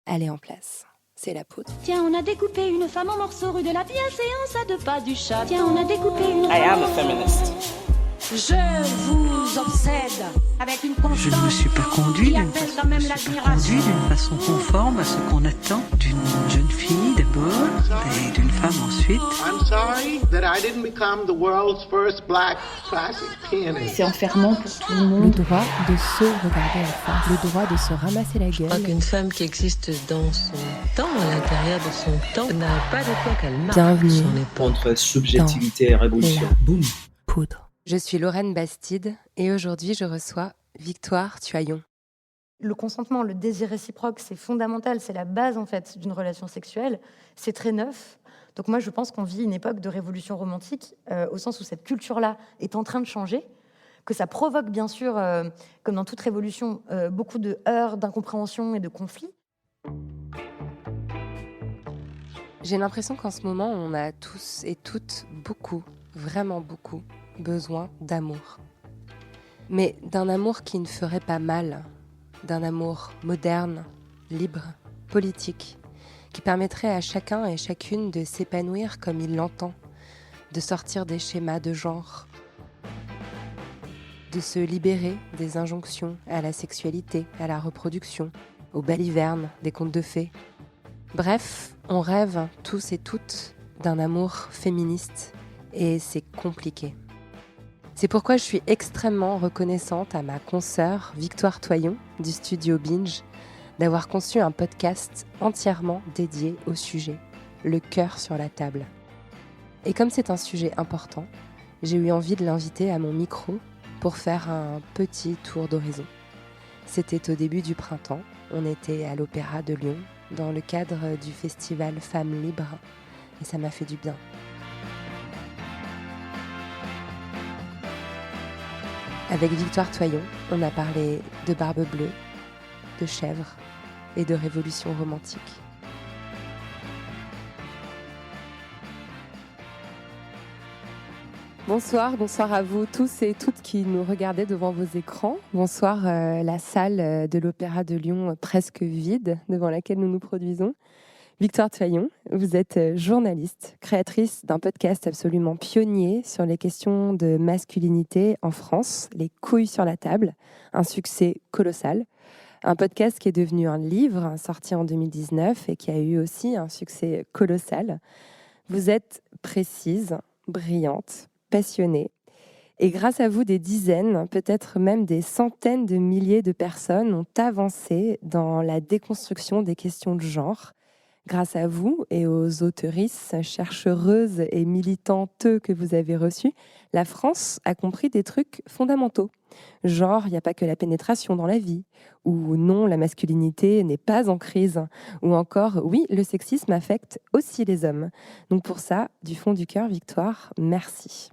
elle est en place. C'est la poudre. Tiens, on a découpé une femme en morceaux rue de la bienséance à 2 pas du chat. Tiens, on a découpé une I am a feminist. Je vous obsède avec une constance. Je ne me suis pas conduite qui appelle quand même l'admiration. d'une façon conforme à ce qu'on attend d'une jeune fille d'abord et d'une femme ensuite. I'm sorry that I didn't become the world's first black classic pianist. C'est enfermant pour tout le monde. Le droit de se regarder en face, le droit de se ramasser la Je crois gueule. qu'une femme qui existe dans son temps, à l'intérieur de son temps, n'a pas d'époque, elle marque Bienvenue son époque. Entre subjectivité et révolution. la Boum. poudre. Je suis Lorraine Bastide et aujourd'hui je reçois Victoire Tuaillon. Le consentement, le désir réciproque, c'est fondamental, c'est la base en fait d'une relation sexuelle. C'est très neuf. Donc moi, je pense qu'on vit une époque de révolution romantique, au sens où cette culture-là est en train de changer, que ça provoque bien sûr, comme dans toute révolution, beaucoup de heurts, d'incompréhension et de conflits. J'ai l'impression qu'en ce moment, on a tous et toutes beaucoup, vraiment beaucoup, besoin d'amour. Mais d'un amour qui ne ferait pas mal, d'un amour moderne, libre, politique, qui permettrait à chacun et chacune de s'épanouir comme il l'entend, de sortir des schémas de genre, de se libérer des injonctions à la sexualité, à la reproduction, aux balivernes des contes de fées. Bref, on rêve tous et toutes d'un amour féministe et c'est compliqué. C'est pourquoi je suis extrêmement reconnaissante à ma consoeur Victoire Tuaillon du studio Binge d'avoir conçu un podcast entièrement dédié au sujet, le cœur sur la table. Et comme c'est un sujet important, j'ai eu envie de l'inviter à mon micro pour faire un petit tour d'horizon. C'était au début du printemps, on était à l'Opéra de Lyon dans le cadre du festival Femmes Libres et ça m'a fait du bien. Avec Victoire Tuaillon, on a parlé de Barbe Bleue, de chèvres et de révolution romantique. Bonsoir à vous tous et toutes qui nous regardez devant vos écrans. Bonsoir la salle de l'Opéra de Lyon presque vide devant laquelle nous nous produisons. Victoire Tuaillon, vous êtes journaliste, créatrice d'un podcast absolument pionnier sur les questions de masculinité en France, Les couilles sur la table, un succès colossal. Un podcast qui est devenu un livre sorti en 2019 et qui a eu aussi un succès colossal. Vous êtes précise, brillante, passionnée. Et grâce à vous, des dizaines, peut-être même des centaines de milliers de personnes ont avancé dans la déconstruction des questions de genre. Grâce à vous et aux auteurices, chercheuses et militantes que vous avez reçues, la France a compris des trucs fondamentaux. Genre, il n'y a pas que la pénétration dans la vie, ou non, la masculinité n'est pas en crise, ou encore, oui, le sexisme affecte aussi les hommes. Donc pour ça, du fond du cœur, Victoire, merci.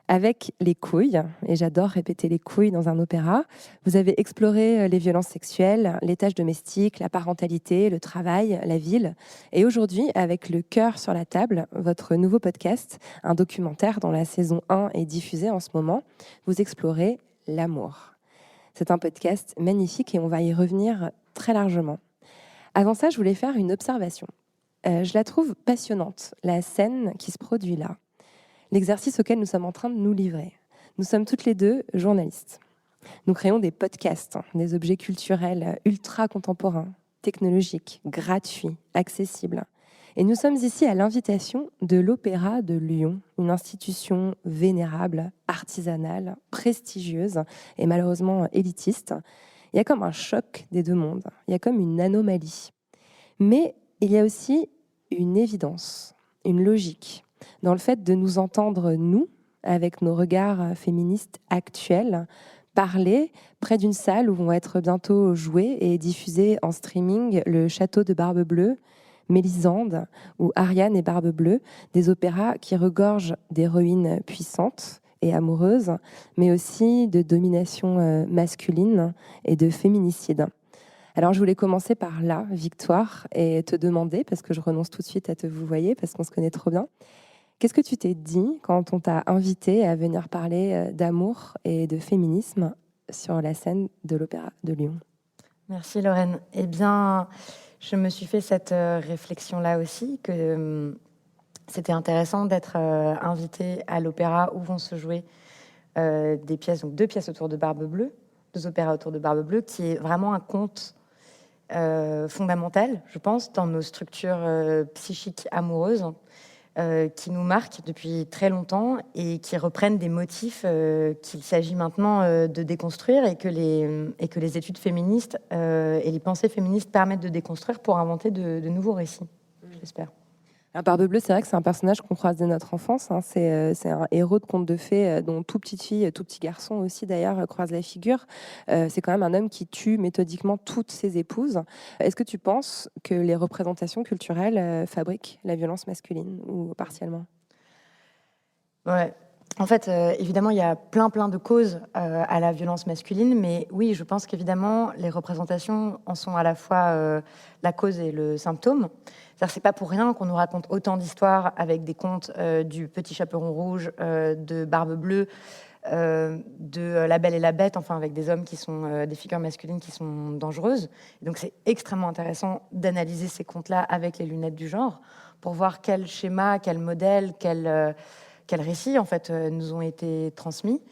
Avec les couilles, et j'adore répéter les couilles dans un opéra, vous avez exploré les violences sexuelles, les tâches domestiques, la parentalité, le travail, la ville. Et aujourd'hui, avec Le cœur sur la table, votre nouveau podcast, un documentaire dont la saison 1 est diffusée en ce moment, vous explorez l'amour. C'est un podcast magnifique et on va y revenir très largement. Avant ça, je voulais faire une observation. Je la trouve passionnante, la scène qui se produit là. L'exercice auquel nous sommes en train de nous livrer. Nous sommes toutes les deux journalistes. Nous créons des podcasts, des objets culturels ultra contemporains, technologiques, gratuits, accessibles. Et nous sommes ici à l'invitation de l'Opéra de Lyon, une institution vénérable, artisanale, prestigieuse et malheureusement élitiste. Il y a comme un choc des deux mondes, il y a comme une anomalie. Mais il y a aussi une évidence, une logique, dans le fait de nous entendre, nous, avec nos regards féministes actuels, parler près d'une salle où vont être bientôt joués et diffusés en streaming le Château de Barbe Bleue, Mélisande ou Ariane et Barbe Bleue, des opéras qui regorgent d'héroïnes puissantes et amoureuses, mais aussi de domination masculine et de féminicide. Alors, je voulais commencer par là, Victoire, et te demander, parce que je renonce tout de suite à te vouvoyer, parce qu'on se connaît trop bien, qu'est-ce que tu t'es dit quand on t'a invité à venir parler d'amour et de féminisme sur la scène de l'Opéra de Lyon ? Merci Lorraine. Eh bien, Je me suis fait cette réflexion-là aussi, que c'était intéressant d'être invitée à l'opéra où vont se jouer des pièces, donc 2 pièces autour de Barbe Bleue, 2 opéras autour de Barbe Bleue, qui est vraiment un conte fondamental, je pense, dans nos structures psychiques amoureuses, qui nous marquent depuis très longtemps et qui reprennent des motifs qu'il s'agit maintenant de déconstruire et que les études féministes et les pensées féministes permettent de déconstruire pour inventer de nouveaux récits, j'espère. Alors, Barbe Bleue, c'est vrai que c'est un personnage qu'on croise dès notre enfance. Hein. C'est un héros de conte de fées dont toute petite fille, tout petit garçon aussi d'ailleurs croise la figure. C'est quand même un homme qui tue méthodiquement toutes ses épouses. Est-ce que tu penses que les représentations culturelles fabriquent la violence masculine ou partiellement ? Ouais. En fait, évidemment, il y a plein de causes à la violence masculine, mais oui, je pense qu'évidemment, les représentations en sont à la fois la cause et le symptôme. C'est-à-dire, c'est pas pour rien qu'on nous raconte autant d'histoires avec des contes du Petit Chaperon Rouge, de Barbe Bleue, de La Belle et la Bête, enfin avec des hommes qui sont des figures masculines qui sont dangereuses. Et donc, c'est extrêmement intéressant d'analyser ces contes-là avec les lunettes du genre pour voir quel schéma, quel modèle, quel récits en fait nous ont été transmis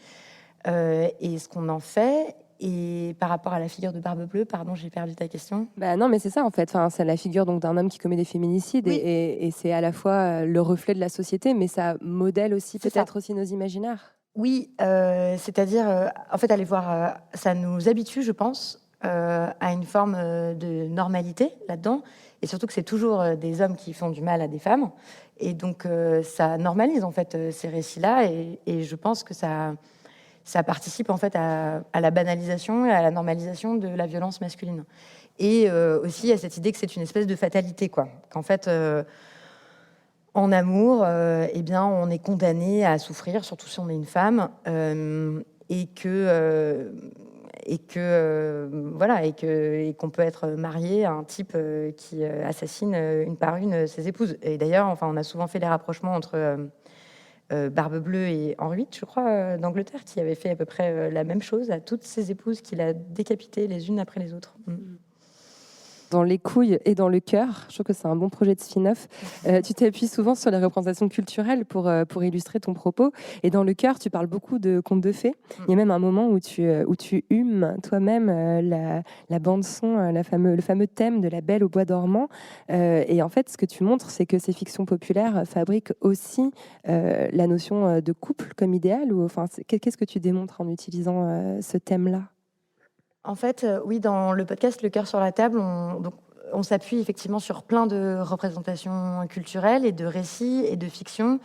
et ce qu'on en fait. Et par rapport à la figure de Barbe Bleue, pardon, j'ai perdu ta question. Bah non, mais c'est ça en fait. Enfin, c'est la figure donc d'un homme qui commet des féminicides Oui. et c'est à la fois le reflet de la société, mais ça modèle aussi C'est peut-être aussi nos imaginaires. Oui, c'est-à-dire, en fait, aller voir, ça nous habitue, je pense, à une forme de normalité là-dedans, et surtout que c'est toujours des hommes qui font du mal à des femmes, et donc ça normalise en fait ces récits-là, et je pense que ça participe en fait à la banalisation et à la normalisation de la violence masculine, et aussi à cette idée que c'est une espèce de fatalité, quoi, qu'en fait en amour, eh bien, on est condamné à souffrir, surtout si on est une femme, et qu'on peut être marié à un type qui assassine une par une ses épouses. Et d'ailleurs, enfin, on a souvent fait les rapprochements entre Barbe Bleue et Henri VIII, je crois, d'Angleterre, qui avait fait à peu près la même chose à toutes ses épouses qu'il a décapitées les unes après les autres. Dans les couilles et dans le cœur, je trouve que c'est un bon projet de spin-off. Tu t'appuies souvent sur les représentations culturelles pour illustrer ton propos. Et dans le cœur, tu parles beaucoup de contes de fées. Il y a même un moment où tu humes toi-même la bande-son, le fameux thème de La Belle au bois dormant. Et en fait, ce que tu montres, c'est que ces fictions populaires fabriquent aussi la notion de couple comme idéal. Qu'est-ce que tu démontres en utilisant ce thème-là ? En fait, oui, dans le podcast Le Cœur sur la table, on s'appuie effectivement sur plein de représentations culturelles et de récits et de fictions,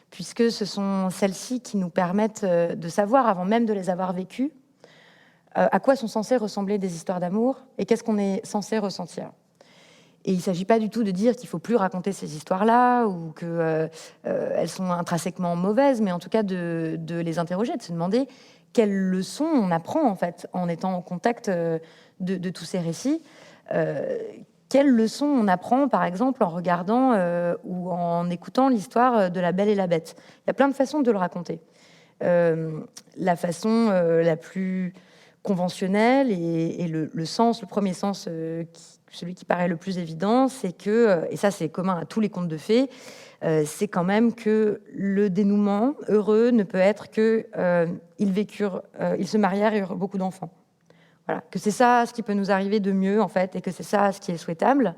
puisque ce sont celles-ci qui nous permettent de savoir, avant même de les avoir vécues, à quoi sont censées ressembler des histoires d'amour et qu'est-ce qu'on est censé ressentir. Et il ne s'agit pas du tout de dire qu'il ne faut plus raconter ces histoires-là ou qu'elles sont intrinsèquement mauvaises, mais en tout cas de les interroger, de se demander quelles leçons on apprend en fait en étant en contact de tous ces récits. Quelles leçons on apprend, par exemple, en regardant ou en écoutant l'histoire de La Belle et la Bête. Il y a plein de façons de le raconter. La façon la plus conventionnelle et le sens, le premier sens, celui qui paraît le plus évident, c'est que, et ça c'est commun à tous les contes de fées, c'est quand même que le dénouement heureux ne peut être que ils se marièrent et eurent beaucoup d'enfants. Voilà, que c'est ça ce qui peut nous arriver de mieux en fait, et que c'est ça ce qui est souhaitable.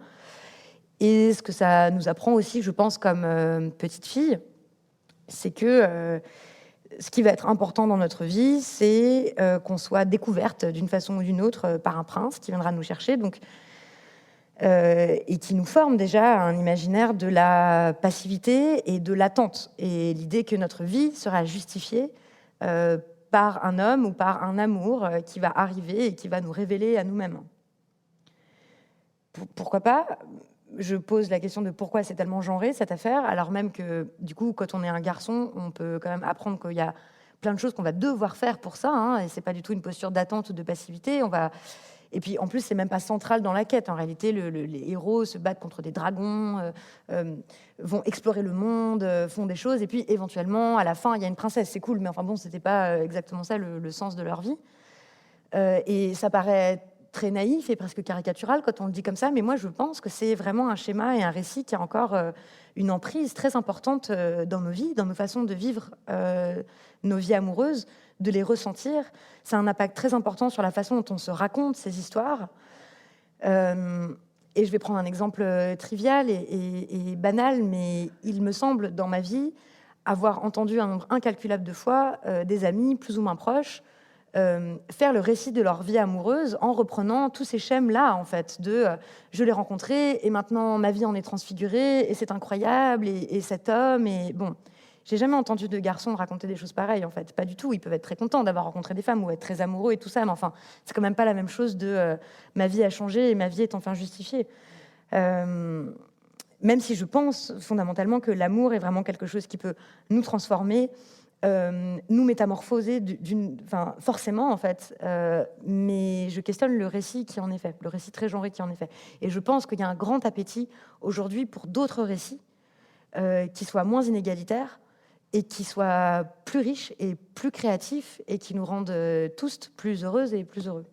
Et ce que ça nous apprend aussi, je pense, comme petite fille, c'est que ce qui va être important dans notre vie, c'est qu'on soit découverte d'une façon ou d'une autre par un prince qui viendra nous chercher, donc et qui nous forme déjà un imaginaire de la passivité et de l'attente, et l'idée que notre vie sera justifiée par un homme ou par un amour qui va arriver et qui va nous révéler à nous-mêmes. Pourquoi pas ? Je pose la question de pourquoi c'est tellement genré cette affaire, alors même que du coup, quand on est un garçon, on peut quand même apprendre qu'il y a plein de choses qu'on va devoir faire pour ça, hein, et c'est pas du tout une posture d'attente ou de passivité. Et puis, en plus, c'est même pas central dans la quête. En réalité, les héros se battent contre des dragons, vont explorer le monde, font des choses. Et puis, éventuellement, à la fin, il y a une princesse. C'est cool, mais enfin bon, c'était pas exactement ça le sens de leur vie. Et ça paraît très naïf et presque caricatural quand on le dit comme ça, mais moi je pense que c'est vraiment un schéma et un récit qui a encore une emprise très importante dans nos vies, dans nos façons de vivre nos vies amoureuses, de les ressentir. C'est un impact très important sur la façon dont on se raconte ces histoires. Et je vais prendre un exemple trivial et banal, mais il me semble, dans ma vie, avoir entendu un nombre incalculable de fois des amis plus ou moins proches faire le récit de leur vie amoureuse en reprenant tous ces schèmes-là, en fait, de je l'ai rencontré et maintenant ma vie en est transfigurée et c'est incroyable et cet homme et bon. J'ai jamais entendu de garçons raconter des choses pareilles, en fait. Pas du tout. Ils peuvent être très contents d'avoir rencontré des femmes ou être très amoureux et tout ça, mais enfin, c'est quand même pas la même chose de ma vie a changé et ma vie est enfin justifiée. Même si je pense fondamentalement que l'amour est vraiment quelque chose qui peut nous transformer, nous métamorphoser forcément en fait, mais je questionne le récit qui en est fait, le récit très genré qui en est fait. Et je pense qu'il y a un grand appétit aujourd'hui pour d'autres récits qui soient moins inégalitaires et qui soient plus riches et plus créatifs et qui nous rendent tous plus heureuses et plus heureux.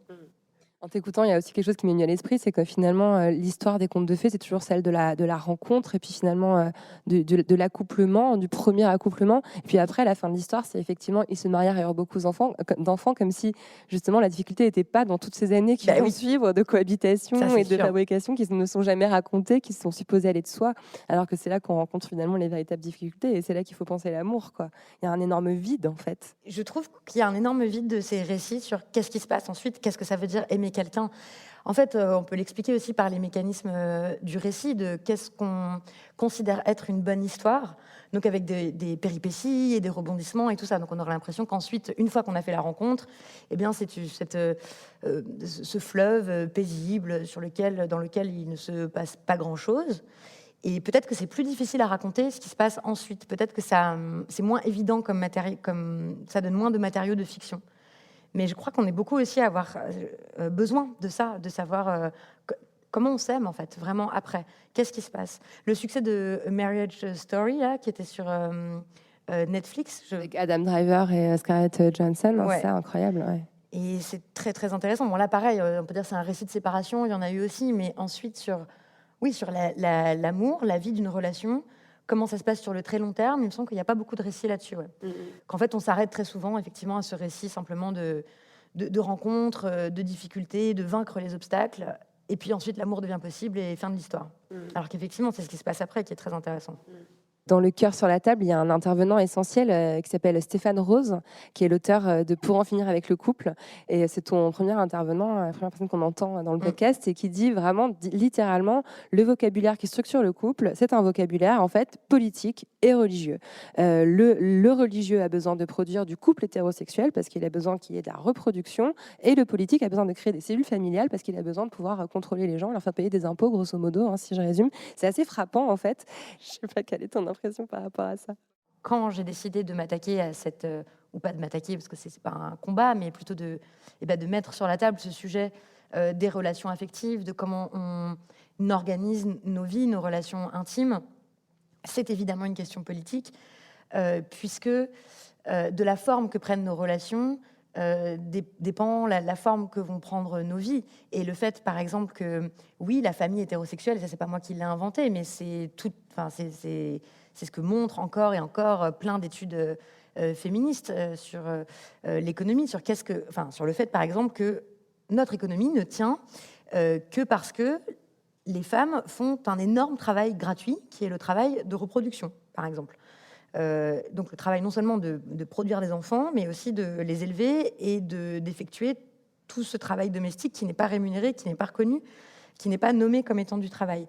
En t'écoutant, il y a aussi quelque chose qui m'est venu à l'esprit, c'est que finalement, l'histoire des contes de fées, c'est toujours celle de la rencontre, et puis finalement, de l'accouplement, du premier accouplement. Et puis après, la fin de l'histoire, c'est effectivement, ils se marièrent et eurent beaucoup d'enfants, comme si, justement, la difficulté n'était pas dans toutes ces années qui vont suivre de cohabitation et de fabrication, qui ne sont jamais racontées, qui sont supposées aller de soi, alors que c'est là qu'on rencontre finalement les véritables difficultés, et c'est là qu'il faut penser l'amour, quoi. Il y a un énorme vide, en fait. Je trouve qu'il y a un énorme vide de ces récits sur qu'est-ce qui se passe ensuite, qu'est-ce que ça veut dire aimer quelqu'un. En fait, on peut l'expliquer aussi par les mécanismes du récit, de qu'est-ce qu'on considère être une bonne histoire, donc avec des péripéties et des rebondissements et tout ça. Donc on aurait l'impression qu'ensuite, une fois qu'on a fait la rencontre, eh bien, c'est ce fleuve paisible dans lequel il ne se passe pas grand-chose. Et peut-être que c'est plus difficile à raconter ce qui se passe ensuite. Peut-être que c'est moins évident comme ça donne moins de matériaux de fiction. Mais je crois qu'on est beaucoup aussi à avoir besoin de ça, de savoir comment on s'aime, en fait, vraiment après. Qu'est-ce qui se passe? Le succès de A Marriage Story, là, qui était sur Netflix. Avec Adam Driver et Scarlett Johansson, ouais. C'est incroyable. Ouais. Et c'est très, très intéressant. Bon, là, pareil, on peut dire que c'est un récit de séparation, il y en a eu aussi, mais ensuite sur l'amour, la vie d'une relation, comment ça se passe sur le très long terme, il me semble qu'il n'y a pas beaucoup de récits là-dessus. Ouais. Qu'en fait, on s'arrête très souvent, effectivement, à ce récit simplement de rencontres, de difficultés, de vaincre les obstacles. Et puis ensuite, l'amour devient possible et fin de l'histoire. Alors qu'effectivement, c'est ce qui se passe après qui est très intéressant. Dans le cœur sur la table, il y a un intervenant essentiel qui s'appelle Stéphane Rose, qui est l'auteur de Pour en finir avec le couple. Et c'est ton premier intervenant, la première personne qu'on entend dans le podcast, et qui dit vraiment, littéralement, le vocabulaire qui structure le couple, c'est un vocabulaire en fait politique et religieux. Le religieux a besoin de produire du couple hétérosexuel parce qu'il a besoin qu'il y ait de la reproduction, et le politique a besoin de créer des cellules familiales parce qu'il a besoin de pouvoir contrôler les gens, leur faire payer des impôts, grosso modo, si je résume. C'est assez frappant en fait. Je sais pas quelle est ton impression par rapport à ça. Quand j'ai décidé de m'attaquer à cette, ou pas de m'attaquer parce que c'est pas un combat, mais plutôt de mettre sur la table ce sujet des relations affectives, de comment on organise nos vies, nos relations intimes, c'est évidemment une question politique, puisque de la forme que prennent nos relations dépend la forme que vont prendre nos vies. Et le fait, par exemple, que oui, la famille hétérosexuelle, ça c'est pas moi qui l'ai inventé, mais c'est ce que montrent encore et encore plein d'études féministes sur l'économie, sur le fait, par exemple, que notre économie ne tient que parce que les femmes font un énorme travail gratuit, qui est le travail de reproduction, par exemple. Donc le travail non seulement de produire des enfants, mais aussi de les élever et d'effectuer tout ce travail domestique qui n'est pas rémunéré, qui n'est pas reconnu, qui n'est pas nommé comme étant du travail.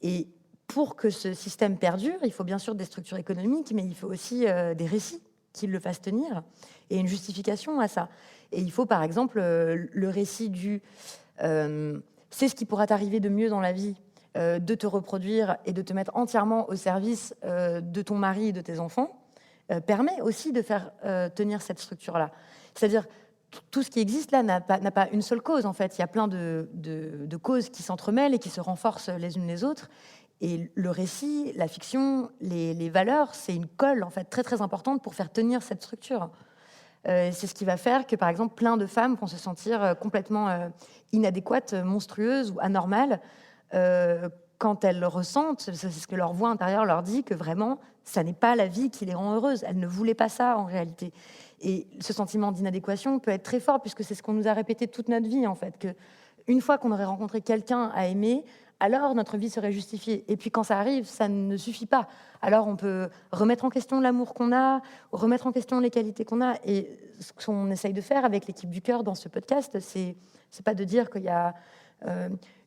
Et pour que ce système perdure, il faut bien sûr des structures économiques, mais il faut aussi des récits qui le fassent tenir et une justification à ça. Et il faut par exemple le récit du c'est ce qui pourra t'arriver de mieux dans la vie, de te reproduire et de te mettre entièrement au service de ton mari et de tes enfants, permet aussi de faire tenir cette structure-là. C'est-à-dire, tout ce qui existe là n'a pas une seule cause, en fait. Il y a plein de causes qui s'entremêlent et qui se renforcent les unes les autres. Et le récit, la fiction, les valeurs, c'est une colle, en fait, très, très importante pour faire tenir cette structure. C'est ce qui va faire que, par exemple, plein de femmes vont se sentir complètement inadéquates, monstrueuses ou anormales quand elles ressentent, c'est ce que leur voix intérieure leur dit, que vraiment, ça n'est pas la vie qui les rend heureuses. Elles ne voulaient pas ça en réalité. Et ce sentiment d'inadéquation peut être très fort, puisque c'est ce qu'on nous a répété toute notre vie, en fait, que une fois qu'on aurait rencontré quelqu'un à aimer, alors notre vie serait justifiée. Et puis quand ça arrive, ça ne suffit pas. Alors on peut remettre en question l'amour qu'on a, remettre en question les qualités qu'on a. Et ce qu'on essaye de faire avec l'équipe du cœur dans ce podcast, c'est pas de dire qu'il y a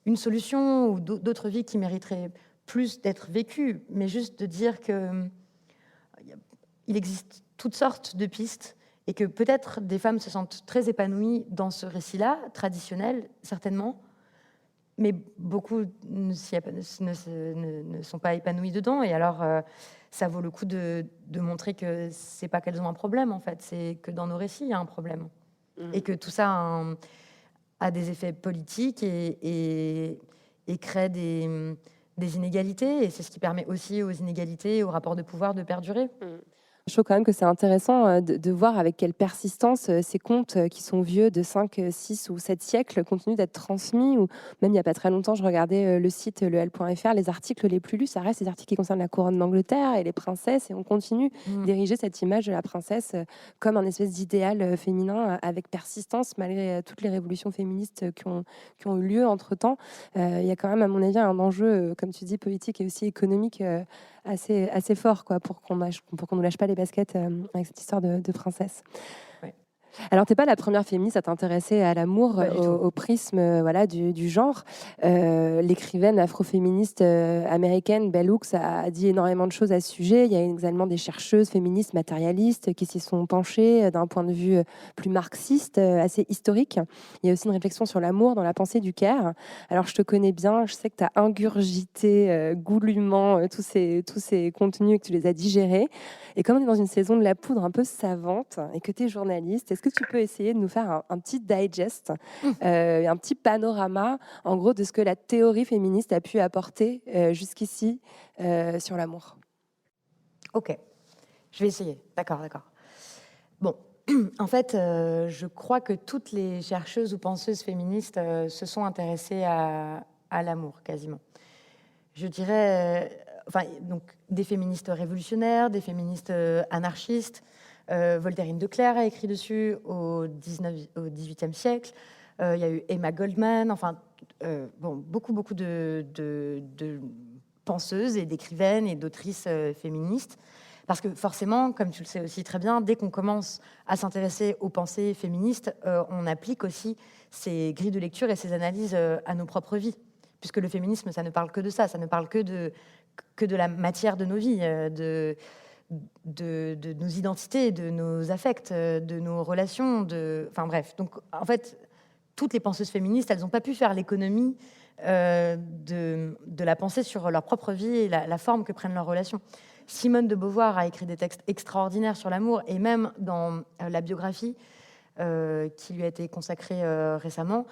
une solution ou d'autres vies qui mériteraient plus d'être vécues, mais juste de dire qu'il existe toutes sortes de pistes et que peut-être des femmes se sentent très épanouies dans ce récit-là, traditionnel, certainement, mais beaucoup ne sont pas épanouies dedans. Et alors, ça vaut le coup de montrer que c'est pas qu'elles ont un problème, en fait, c'est que dans nos récits, il y a un problème. Et que tout ça a des effets politiques et crée des inégalités. Et c'est ce qui permet aussi aux inégalités et aux rapports de pouvoir de perdurer. Je trouve quand même que c'est intéressant de voir avec quelle persistance ces contes qui sont vieux de 5, 6 ou 7 siècles continuent d'être transmis. Ou même il n'y a pas très longtemps, je regardais le site lel.fr, les articles les plus lus, ça reste les articles qui concernent la couronne d'Angleterre et les princesses. Et on continue d'ériger cette image de la princesse comme un espèce d'idéal féminin avec persistance, malgré toutes les révolutions féministes qui ont eu lieu entre-temps. Il y a quand même, à mon avis, un enjeu, comme tu dis, politique et aussi économique assez fort, quoi, pour qu'on nous lâche pas les baskets avec cette histoire de princesse. Ouais. Alors, t'es pas la première féministe à t'intéresser à l'amour au prisme du genre. L'écrivaine afroféministe américaine Bell Hooks a dit énormément de choses à ce sujet. Il y a également des chercheuses féministes matérialistes qui s'y sont penchées d'un point de vue plus marxiste, assez historique. Il y a aussi une réflexion sur l'amour dans la pensée du Caire. Alors, je te connais bien, je sais que tu as ingurgité goulûment tous ces contenus et que tu les as digérés. Et comme on est dans une saison de la poudre un peu savante et que tu es journaliste, est-ce que tu peux essayer de nous faire un petit digest, un petit panorama, en gros, de ce que la théorie féministe a pu apporter jusqu'ici sur l'amour? Ok, je vais essayer. D'accord. Bon, en fait, je crois que toutes les chercheuses ou penseuses féministes se sont intéressées à l'amour, quasiment. Je dirais, donc, des féministes révolutionnaires, des féministes anarchistes. Voltairine de Cleyre a écrit dessus au XVIIIe siècle. Il y a eu Emma Goldman, beaucoup de penseuses et d'écrivaines et d'autrices féministes. Parce que forcément, comme tu le sais aussi très bien, dès qu'on commence à s'intéresser aux pensées féministes, on applique aussi ces grilles de lecture et ces analyses à nos propres vies. Puisque le féminisme, ça ne parle que de ça, ça ne parle que de la matière de nos vies, de nos identités, de nos affects, de nos relations, bref. Donc, en fait, toutes les penseuses féministes, elles n'ont pas pu faire l'économie de la pensée sur leur propre vie et la forme que prennent leurs relations. Simone de Beauvoir a écrit des textes extraordinaires sur l'amour, et même dans la biographie qui lui a été consacrée récemment,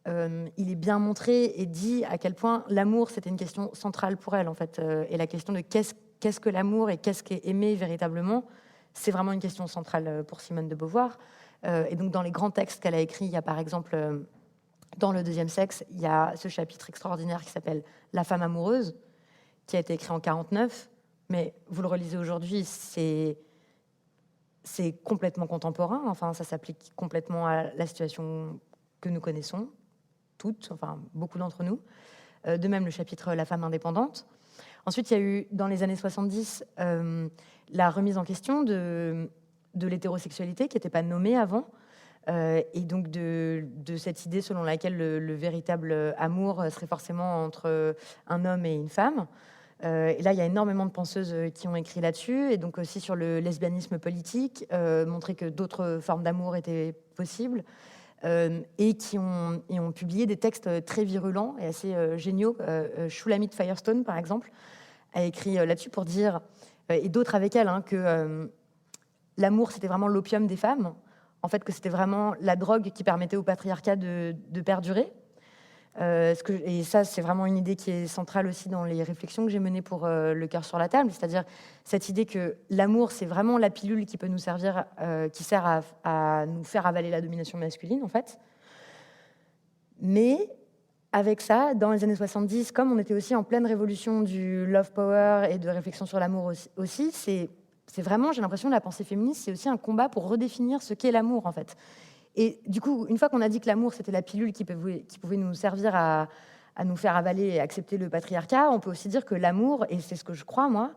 il est bien montré et dit à quel point l'amour, c'était une question centrale pour elle, en fait. Et la question de qu'est-ce que l'amour et qu'est-ce qu'est aimer véritablement, c'est vraiment une question centrale pour Simone de Beauvoir. Et donc, dans les grands textes qu'elle a écrits, il y a par exemple, dans Le Deuxième Sexe, il y a ce chapitre extraordinaire qui s'appelle « La femme amoureuse », qui a été écrit en 1949. Mais vous le relisez aujourd'hui, c'est complètement contemporain. Enfin, ça s'applique complètement à la situation que nous connaissons, toutes, enfin beaucoup d'entre nous. De même, le chapitre « La femme indépendante ». Ensuite, il y a eu, dans les années 70, la remise en question de l'hétérosexualité, qui n'était pas nommée avant, et donc de cette idée selon laquelle le véritable amour serait forcément entre un homme et une femme. Et là, il y a énormément de penseuses qui ont écrit là-dessus, et donc aussi sur le lesbianisme politique, montrer que d'autres formes d'amour étaient possibles, et qui ont publié des textes très virulents et assez géniaux. Shulamit Firestone, par exemple, a écrit là-dessus pour dire, et d'autres avec elle, que l'amour, c'était vraiment l'opium des femmes, en fait, que c'était vraiment la drogue qui permettait au patriarcat de perdurer. Et ça, c'est vraiment une idée qui est centrale aussi dans les réflexions que j'ai menées pour Le cœur sur la table, c'est-à-dire cette idée que l'amour, c'est vraiment la pilule qui peut nous servir, qui sert à nous faire avaler la domination masculine, en fait. Mais avec ça, dans les années 70, comme on était aussi en pleine révolution du love power et de réflexion sur l'amour aussi, c'est vraiment, j'ai l'impression, la pensée féministe, c'est aussi un combat pour redéfinir ce qu'est l'amour, en fait. Et du coup, une fois qu'on a dit que l'amour, c'était la pilule qui pouvait nous servir à nous faire avaler et accepter le patriarcat, on peut aussi dire que l'amour, et c'est ce que je crois, moi,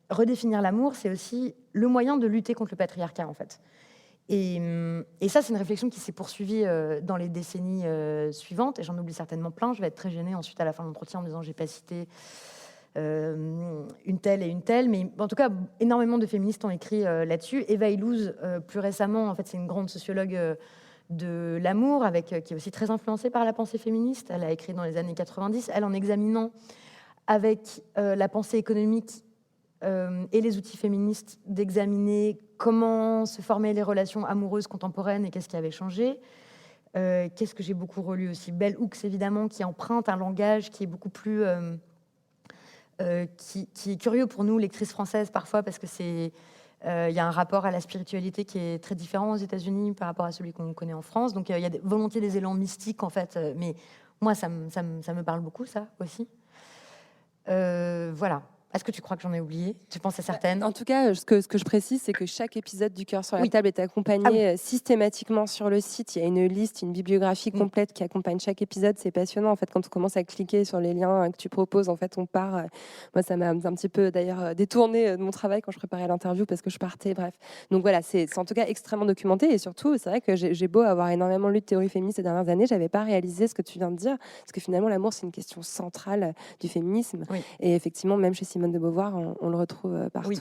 redéfinir l'amour, c'est aussi le moyen de lutter contre le patriarcat, en fait. Et ça, c'est une réflexion qui s'est poursuivie dans les décennies suivantes, et j'en oublie certainement plein. Je vais être très gênée ensuite à la fin de l'entretien en me disant j'ai pas cité une telle et une telle, mais en tout cas, énormément de féministes ont écrit là-dessus. Eva Illouz, plus récemment, en fait, c'est une grande sociologue de l'amour, qui est aussi très influencée par la pensée féministe. Elle a écrit dans les années 90, elle en examinant avec la pensée économique et les outils féministes, d'examiner comment se formaient les relations amoureuses contemporaines et qu'est-ce qui avait changé. Qu'est-ce que j'ai beaucoup relu aussi, Bell Hooks, évidemment, qui emprunte un langage qui est beaucoup plus... qui est curieux pour nous, lectrices françaises, parfois, parce que il y a un rapport à la spiritualité qui est très différent aux États-Unis par rapport à celui qu'on connaît en France. Donc, il y a volontiers des élans mystiques, en fait. Mais moi, ça me parle beaucoup, ça, aussi. Voilà. Est-ce que tu crois que j'en ai oublié? Tu penses à certaines? En tout cas, ce que je précise, c'est que chaque épisode du Cœur sur la table est accompagné systématiquement sur le site. Il y a une liste, une bibliographie complète qui accompagne chaque épisode. C'est passionnant. En fait, quand on commence à cliquer sur les liens que tu proposes, en fait, on part. Moi, ça m'a un petit peu, d'ailleurs, détourné de mon travail quand je préparais l'interview parce que je partais. Bref. Donc voilà, c'est en tout cas extrêmement documenté. Et surtout, c'est vrai que j'ai beau avoir énormément lu de théorie féministe ces dernières années, j'avais pas réalisé ce que tu viens de dire. Parce que finalement, l'amour, c'est une question centrale du féminisme. Oui. Et effectivement, même chez Simone de Beauvoir, on le retrouve partout. Oui.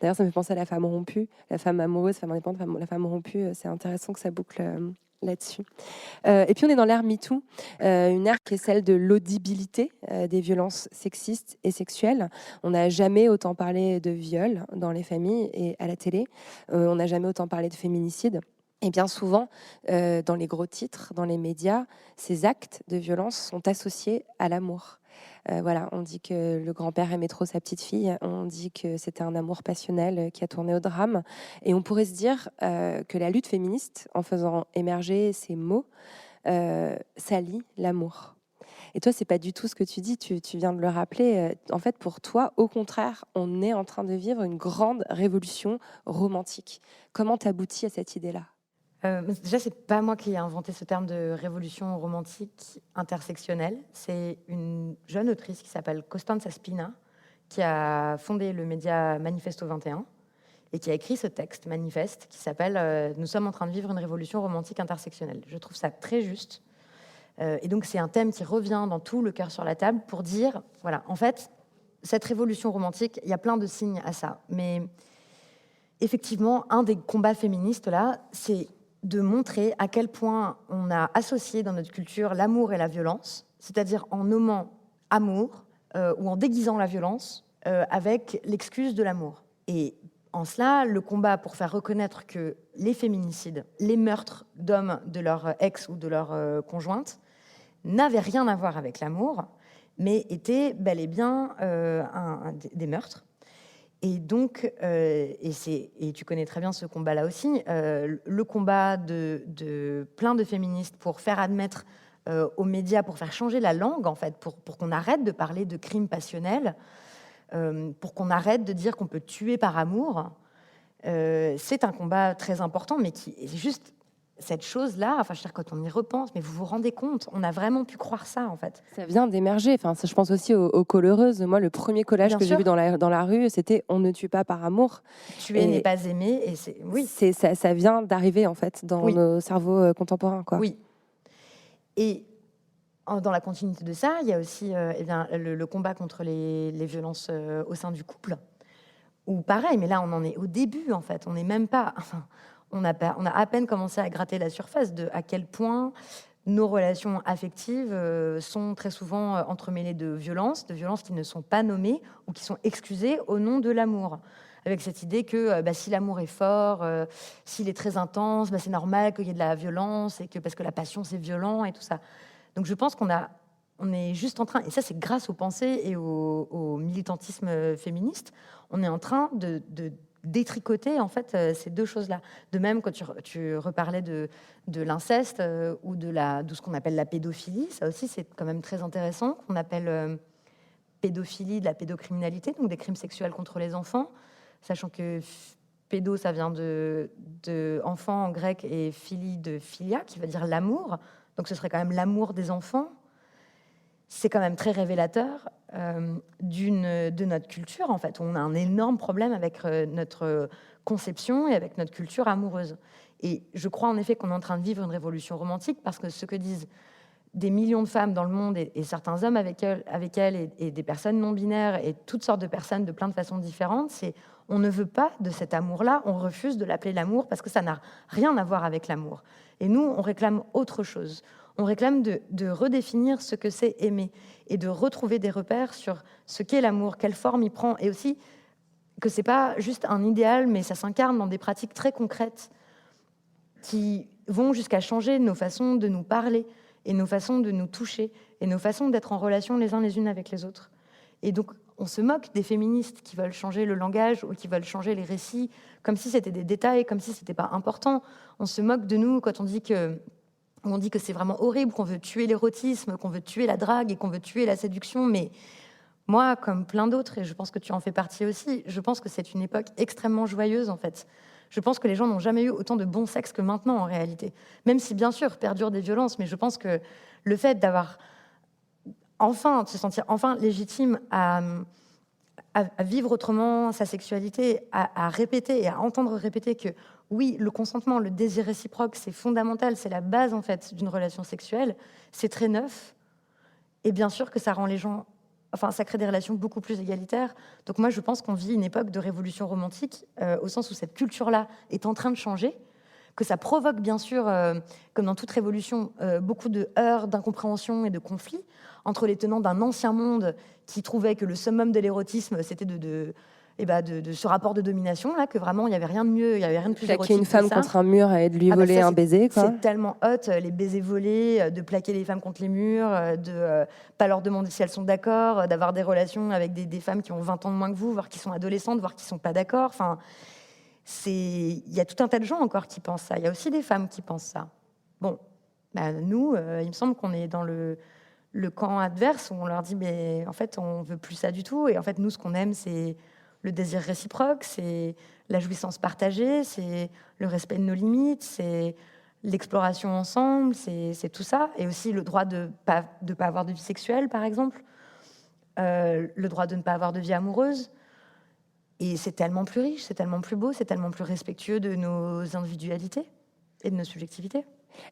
D'ailleurs, ça me fait penser à la femme rompue, la femme amoureuse, femme indépendante, la femme rompue. C'est intéressant que ça boucle là-dessus. Et puis, on est dans l'ère MeToo, une ère qui est celle de l'audibilité des violences sexistes et sexuelles. On n'a jamais autant parlé de viol dans les familles et à la télé. On n'a jamais autant parlé de féminicide. Et bien souvent, dans les gros titres, dans les médias, ces actes de violence sont associés à l'amour. Voilà, on dit que le grand-père aimait trop sa petite fille, on dit que c'était un amour passionnel qui a tourné au drame. Et on pourrait se dire que la lutte féministe, en faisant émerger ces mots, salit l'amour. Et toi, c'est pas du tout ce que tu dis, tu viens de le rappeler. En fait, pour toi, au contraire, on est en train de vivre une grande révolution romantique. Comment t'aboutis à cette idée-là ? Déjà, c'est pas moi qui ai inventé ce terme de révolution romantique intersectionnelle. C'est une jeune autrice qui s'appelle Costanza Spina, qui a fondé le média Manifesto 21 et qui a écrit ce texte manifeste qui s'appelle « Nous sommes en train de vivre une révolution romantique intersectionnelle ». Je trouve ça très juste. Et donc, c'est un thème qui revient dans tout Le cœur sur la table pour dire, voilà, en fait, cette révolution romantique, il y a plein de signes à ça. Mais effectivement, un des combats féministes, là, c'est de montrer à quel point on a associé dans notre culture l'amour et la violence, c'est-à-dire en nommant amour ou en déguisant la violence avec l'excuse de l'amour. Et en cela, le combat pour faire reconnaître que les féminicides, les meurtres d'hommes de leur ex ou de leur conjointe n'avaient rien à voir avec l'amour, mais étaient bel et bien des meurtres. Et donc, et tu connais très bien ce combat-là aussi, le combat de plein de féministes pour faire admettre aux médias, pour faire changer la langue, en fait, pour qu'on arrête de parler de crimes passionnels, pour qu'on arrête de dire qu'on peut tuer par amour. C'est un combat très important, mais qui est juste cette chose-là, enfin, je veux dire, quand on y repense, mais vous vous rendez compte, on a vraiment pu croire ça, en fait. Ça vient d'émerger. Enfin, je pense aussi aux collereuses. Moi, le premier collage que j'ai vu dans la rue, c'était « On ne tue pas par amour ». Tuer n'est pas aimer. Et ça vient d'arriver, en fait, dans nos cerveaux contemporains, quoi. Oui. Et dans la continuité de ça, il y a aussi le combat contre les violences au sein du couple. Ou pareil, mais là, on en est au début, en fait. On n'est même pas... Enfin, on a à peine commencé à gratter la surface de à quel point nos relations affectives sont très souvent entremêlées de violences qui ne sont pas nommées ou qui sont excusées au nom de l'amour. Avec cette idée que si l'amour est fort, s'il est très intense, c'est normal qu'il y ait de la violence, parce que la passion, c'est violent et tout ça. Donc je pense on est juste en train, et ça c'est grâce aux pensées et au militantisme féministe, on est en train de détricoter en fait ces deux choses-là. De même, quand tu reparlais de l'inceste ou de ce qu'on appelle la pédophilie, ça aussi c'est quand même très intéressant, qu'on appelle pédophilie de la pédocriminalité, donc des crimes sexuels contre les enfants, sachant que pédo, ça vient de enfant en grec, et philie de philia, qui veut dire l'amour. Donc ce serait quand même l'amour des enfants. C'est quand même très révélateur de notre culture, en fait. On a un énorme problème avec notre conception et avec notre culture amoureuse. Et je crois en effet qu'on est en train de vivre une révolution romantique, parce que ce que disent des millions de femmes dans le monde et certains hommes avec elles et des personnes non binaires et toutes sortes de personnes de plein de façons différentes, c'est on ne veut pas de cet amour-là, on refuse de l'appeler l'amour parce que ça n'a rien à voir avec l'amour. Et nous, on réclame autre chose. On réclame de redéfinir ce que c'est aimer et de retrouver des repères sur ce qu'est l'amour, quelle forme il prend, et aussi que c'est pas juste un idéal, mais ça s'incarne dans des pratiques très concrètes qui vont jusqu'à changer nos façons de nous parler et nos façons de nous toucher et nos façons d'être en relation les uns les unes avec les autres. Et donc, on se moque des féministes qui veulent changer le langage ou qui veulent changer les récits, comme si c'était des détails, comme si c'était pas important. On se moque de nous quand on dit que c'est vraiment horrible, qu'on veut tuer l'érotisme, qu'on veut tuer la drague et qu'on veut tuer la séduction. Mais moi, comme plein d'autres, et je pense que tu en fais partie aussi, je pense que c'est une époque extrêmement joyeuse, en fait. Je pense que les gens n'ont jamais eu autant de bon sexe que maintenant, en réalité. Même si, bien sûr, perdurent des violences, mais je pense que le fait d'avoir de se sentir enfin légitime à vivre autrement sa sexualité, à répéter et à entendre répéter que oui, le consentement, le désir réciproque, c'est fondamental, c'est la base en fait d'une relation sexuelle, c'est très neuf. Et bien sûr que ça rend les gens, ça crée des relations beaucoup plus égalitaires. Donc moi, je pense qu'on vit une époque de révolution romantique, au sens où cette culture-là est en train de changer, que ça provoque bien sûr, comme dans toute révolution, beaucoup de heurts, d'incompréhension et de conflits entre les tenants d'un ancien monde qui trouvaient que le summum de l'érotisme, c'était de ce rapport de domination, là, que vraiment, il n'y avait rien de mieux, il n'y avait rien de plus érotique une femme que ça. contre un mur et de lui voler un baiser, quoi. C'est tellement hot, les baisers volés, de plaquer les femmes contre les murs, de pas leur demander si elles sont d'accord, d'avoir des relations avec des femmes qui ont 20 ans de moins que vous, voire qui sont adolescentes, voire qui ne sont pas d'accord. Il y a tout un tas de gens encore qui pensent ça. Il y a aussi des femmes qui pensent ça. Bon, nous, il me semble qu'on est dans le camp adverse où on leur dit mais en fait on veut plus ça du tout, et en fait nous ce qu'on aime c'est le désir réciproque, c'est la jouissance partagée, c'est le respect de nos limites, c'est l'exploration ensemble, c'est tout ça, et aussi le droit de pas avoir de vie sexuelle par exemple, le droit de ne pas avoir de vie amoureuse. Et c'est tellement plus riche, c'est tellement plus beau, c'est tellement plus respectueux de nos individualités et de nos subjectivités.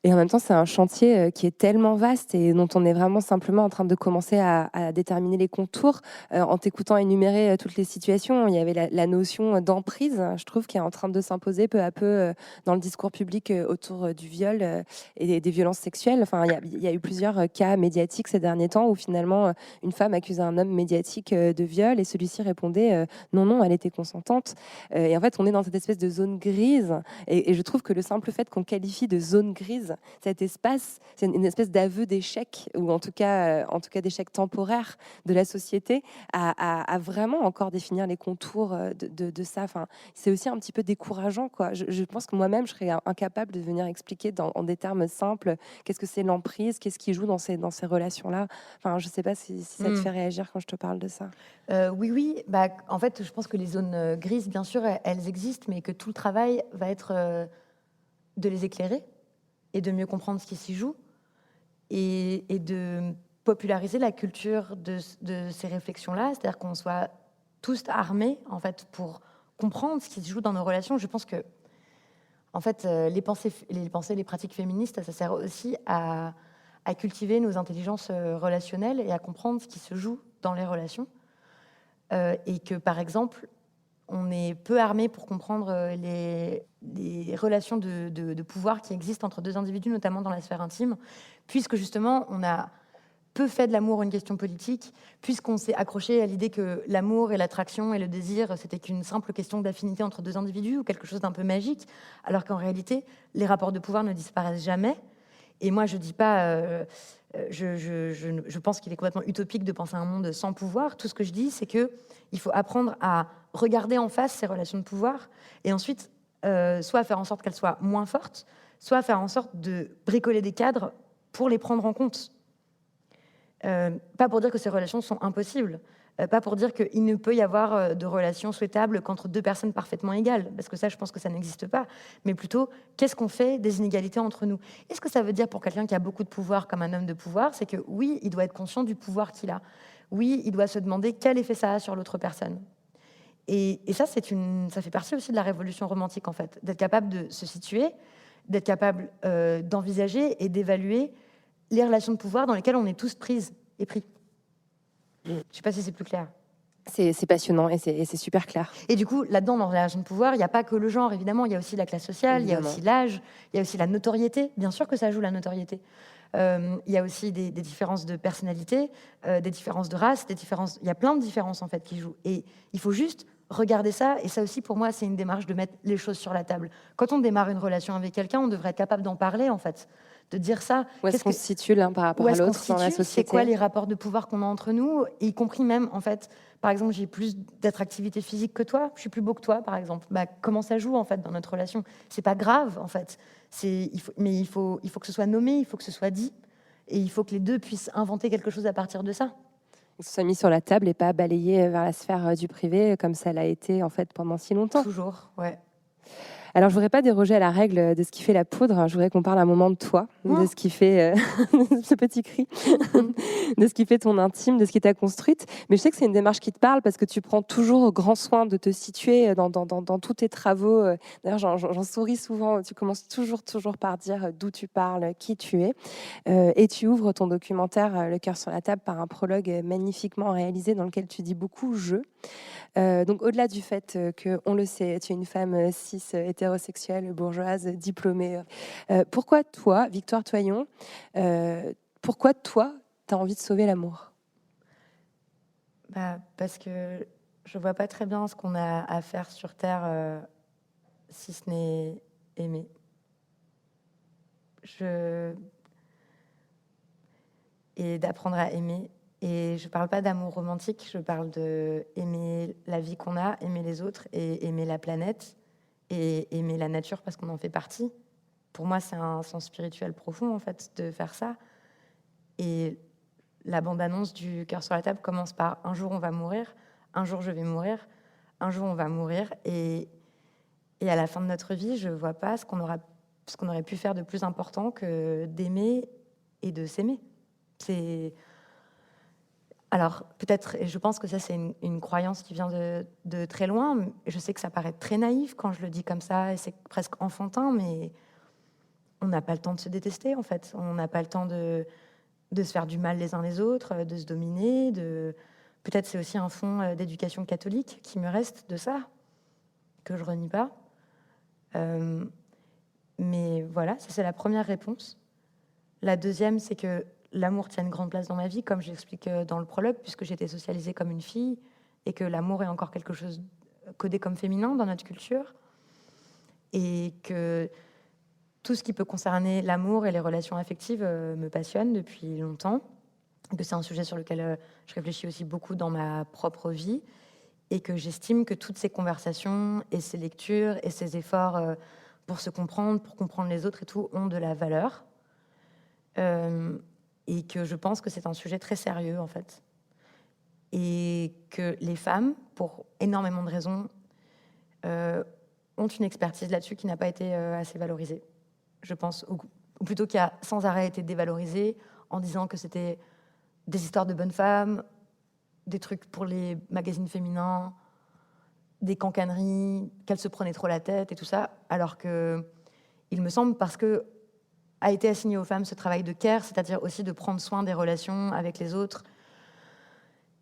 Et en même temps, c'est un chantier qui est tellement vaste et dont on est vraiment simplement en train de commencer à déterminer les contours. En t'écoutant énumérer toutes les situations, il y avait la notion d'emprise, je trouve, qui est en train de s'imposer peu à peu dans le discours public autour du viol et des violences sexuelles. Enfin, il y a eu plusieurs cas médiatiques ces derniers temps où finalement une femme accusait un homme médiatique de viol et celui-ci répondait non, elle était consentante. Et en fait, on est dans cette espèce de zone grise. Et je trouve que le simple fait qu'on qualifie de zone grise cet espace, c'est une espèce d'aveu d'échec, ou en tout cas d'échec temporaire de la société, à vraiment encore définir les contours de ça. Enfin, c'est aussi un petit peu décourageant, quoi. Je pense que moi-même, je serais incapable de venir expliquer en des termes simples qu'est-ce que c'est l'emprise, qu'est-ce qui joue dans ces relations-là. Enfin, je ne sais pas si ça te fait réagir quand je te parle de ça. Oui. En fait, je pense que les zones grises, bien sûr, elles existent, mais que tout le travail va être de les éclairer et de mieux comprendre ce qui s'y joue, et de populariser la culture de ces réflexions-là, c'est-à-dire qu'on soit tous armés en fait pour comprendre ce qui se joue dans nos relations. Je pense que en fait les pensées, les pratiques féministes, ça sert aussi à cultiver nos intelligences relationnelles et à comprendre ce qui se joue dans les relations, et que par exemple on est peu armé pour comprendre les relations de pouvoir qui existent entre deux individus, notamment dans la sphère intime, puisque justement, on a peu fait de l'amour une question politique, puisqu'on s'est accroché à l'idée que l'amour et l'attraction et le désir, c'était qu'une simple question d'affinité entre deux individus ou quelque chose d'un peu magique, alors qu'en réalité, les rapports de pouvoir ne disparaissent jamais. Et moi, je dis pas... je pense qu'il est complètement utopique de penser à un monde sans pouvoir. Tout ce que je dis, c'est qu'il faut apprendre à regarder en face ces relations de pouvoir et ensuite soit faire en sorte qu'elles soient moins fortes, soit faire en sorte de bricoler des cadres pour les prendre en compte. Pas pour dire que ces relations sont impossibles, pas pour dire qu'il ne peut y avoir de relations souhaitables qu'entre deux personnes parfaitement égales, parce que ça, je pense que ça n'existe pas, mais plutôt, qu'est-ce qu'on fait des inégalités entre nous? Est-ce que ça veut dire pour quelqu'un qui a beaucoup de pouvoir, comme un homme de pouvoir, c'est que oui, il doit être conscient du pouvoir qu'il a. Oui, il doit se demander quel effet ça a sur l'autre personne. Et ça, ça fait partie aussi de la révolution romantique, en fait, d'être capable de se situer, d'être capable d'envisager et d'évaluer les relations de pouvoir dans lesquelles on est tous prises et pris. Je ne sais pas si c'est plus clair. C'est passionnant et c'est super clair. Et du coup, là-dedans, dans les relations de pouvoir, il n'y a pas que le genre, évidemment. Il y a aussi la classe sociale, il y a aussi l'âge, il y a aussi la notoriété. Bien sûr que ça joue, la notoriété. Il y a aussi des différences de personnalité, des différences de race, il y a plein de différences, en fait, qui jouent. Et il faut juste regarder ça. Et ça aussi, pour moi, c'est une démarche de mettre les choses sur la table. Quand on démarre une relation avec quelqu'un, on devrait être capable d'en parler, en fait. De dire ça. Où est-ce qu'on se situe l'un par rapport à l'autre dans la société? C'est quoi les rapports de pouvoir qu'on a entre nous, y compris même, en fait, par exemple, j'ai plus d'attractivité physique que toi, je suis plus beau que toi, par exemple. Comment ça joue, en fait, dans notre relation? C'est pas grave, en fait. Mais il faut que ce soit nommé, il faut que ce soit dit, et il faut que les deux puissent inventer quelque chose à partir de ça. Que ce soit mis sur la table et pas balayé vers la sphère du privé, comme ça l'a été, en fait, pendant si longtemps. Toujours, ouais. Alors, je voudrais pas déroger à la règle de ce qui fait la poudre. Je voudrais qu'on parle un moment de toi, de ce qui fait ce petit cri, de ce qui fait ton intime, de ce qui t'a construite. Mais je sais que c'est une démarche qui te parle parce que tu prends toujours grand soin de te situer dans tous tes travaux. D'ailleurs, j'en souris souvent. Tu commences toujours par dire d'où tu parles, qui tu es. Et tu ouvres ton documentaire Le cœur sur la table par un prologue magnifiquement réalisé dans lequel tu dis beaucoup « je ». Donc, au-delà du fait que, on le sait, tu es une femme cis, hétérosexuelle, bourgeoise, diplômée, pourquoi toi, Victoire Toyon, pourquoi toi, tu as envie de sauver l'amour? Parce que je vois pas très bien ce qu'on a à faire sur Terre si ce n'est aimer. Et d'apprendre à aimer. Et je parle pas d'amour romantique, je parle d'aimer la vie qu'on a, aimer les autres et aimer la planète et aimer la nature parce qu'on en fait partie. Pour moi, c'est un sens spirituel profond, en fait, de faire ça. Et la bande-annonce du cœur sur la table commence par « un jour on va mourir, un jour je vais mourir, un jour on va mourir ». Et à la fin de notre vie, je vois pas ce qu'on aurait pu faire de plus important que d'aimer et de s'aimer. Alors, peut-être, et je pense que ça, c'est une croyance qui vient de très loin. Je sais que ça paraît très naïf quand je le dis comme ça, et c'est presque enfantin, mais on n'a pas le temps de se détester, en fait. On n'a pas le temps de se faire du mal les uns les autres, de se dominer. Peut-être c'est aussi un fond d'éducation catholique qui me reste de ça, que je renie pas. Mais voilà, ça, c'est la première réponse. La deuxième, c'est que l'amour tient une grande place dans ma vie, comme je l'explique dans le prologue, puisque j'ai été socialisée comme une fille et que l'amour est encore quelque chose codé comme féminin dans notre culture et que tout ce qui peut concerner l'amour et les relations affectives me passionne depuis longtemps, que c'est un sujet sur lequel je réfléchis aussi beaucoup dans ma propre vie et que j'estime que toutes ces conversations et ces lectures et ces efforts pour se comprendre, pour comprendre les autres et tout, ont de la valeur. Et que je pense que c'est un sujet très sérieux, en fait. Et que les femmes, pour énormément de raisons, ont une expertise là-dessus qui n'a pas été assez valorisée, je pense. Ou plutôt qui a sans arrêt été dévalorisée en disant que c'était des histoires de bonnes femmes, des trucs pour les magazines féminins, des cancaneries, qu'elles se prenaient trop la tête et tout ça, alors que, il me semble, parce que a été assigné aux femmes ce travail de care, c'est-à-dire aussi de prendre soin des relations avec les autres,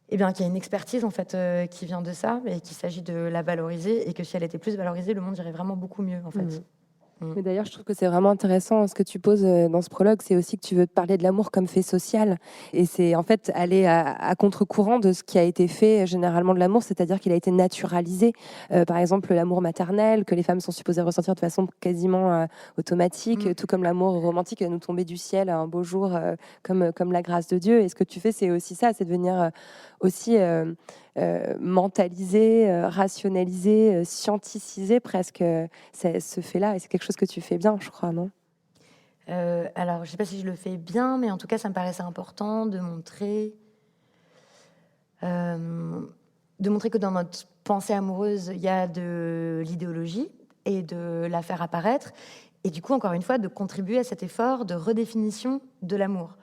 eh bien, qu'il y a une expertise en fait qui vient de ça et qu'il s'agit de la valoriser et que si elle était plus valorisée, le monde irait vraiment beaucoup mieux en fait. Mais d'ailleurs, je trouve que c'est vraiment intéressant ce que tu poses dans ce prologue. C'est aussi que tu veux te parler de l'amour comme fait social. Et c'est en fait aller à contre-courant de ce qui a été fait généralement de l'amour, c'est-à-dire qu'il a été naturalisé. Par exemple, l'amour maternel, que les femmes sont supposées ressentir de façon quasiment automatique, tout comme l'amour romantique nous tombait du ciel un beau jour comme la grâce de Dieu. Et ce que tu fais, c'est aussi ça, c'est de venir aussi mentaliser, rationaliser, scienticiser presque ce fait-là. Et c'est quelque chose que tu fais bien, je crois, non? Alors, je ne sais pas si je le fais bien, mais en tout cas, ça me paraissait important de montrer que dans notre pensée amoureuse, il y a de l'idéologie et de la faire apparaître. Et du coup, encore une fois, de contribuer à cet effort de redéfinition de l'amour.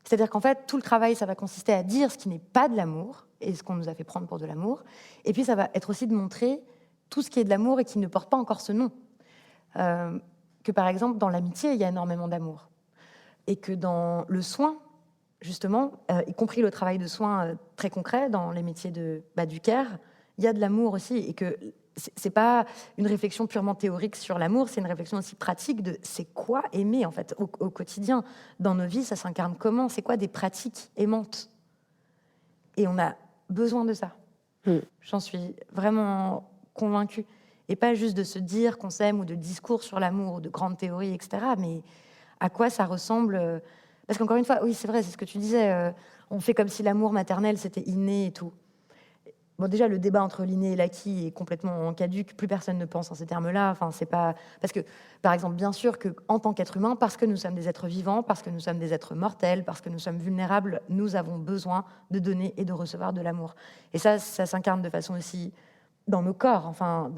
C'est-à-dire qu'en fait, tout le travail, ça va consister à dire ce qui n'est pas de l'amour et ce qu'on nous a fait prendre pour de l'amour. Et puis, ça va être aussi de montrer tout ce qui est de l'amour et qui ne porte pas encore ce nom. Que par exemple, dans l'amitié, il y a énormément d'amour. Et que dans le soin, justement, y compris le travail de soin très concret, dans les métiers du care, il y a de l'amour aussi. Et que c'est pas une réflexion purement théorique sur l'amour, c'est une réflexion aussi pratique de c'est quoi aimer en fait au quotidien. Dans nos vies, ça s'incarne comment? C'est quoi des pratiques aimantes? Et on a besoin de ça. J'en suis vraiment convaincue. Et pas juste de se dire qu'on s'aime ou de discours sur l'amour ou de grandes théories, etc. Mais à quoi ça ressemble? Parce qu'encore une fois, oui, c'est vrai, c'est ce que tu disais. On fait comme si l'amour maternel, c'était inné et tout. Bon, déjà, le débat entre l'inné et l'acquis est complètement caduque. Plus personne ne pense en ces termes-là. Enfin, c'est pas... Parce que, par exemple, bien sûr qu'en tant qu'être humain, parce que nous sommes des êtres vivants, parce que nous sommes des êtres mortels, parce que nous sommes vulnérables, nous avons besoin de donner et de recevoir de l'amour. Et ça s'incarne de façon aussi dans nos corps. Enfin,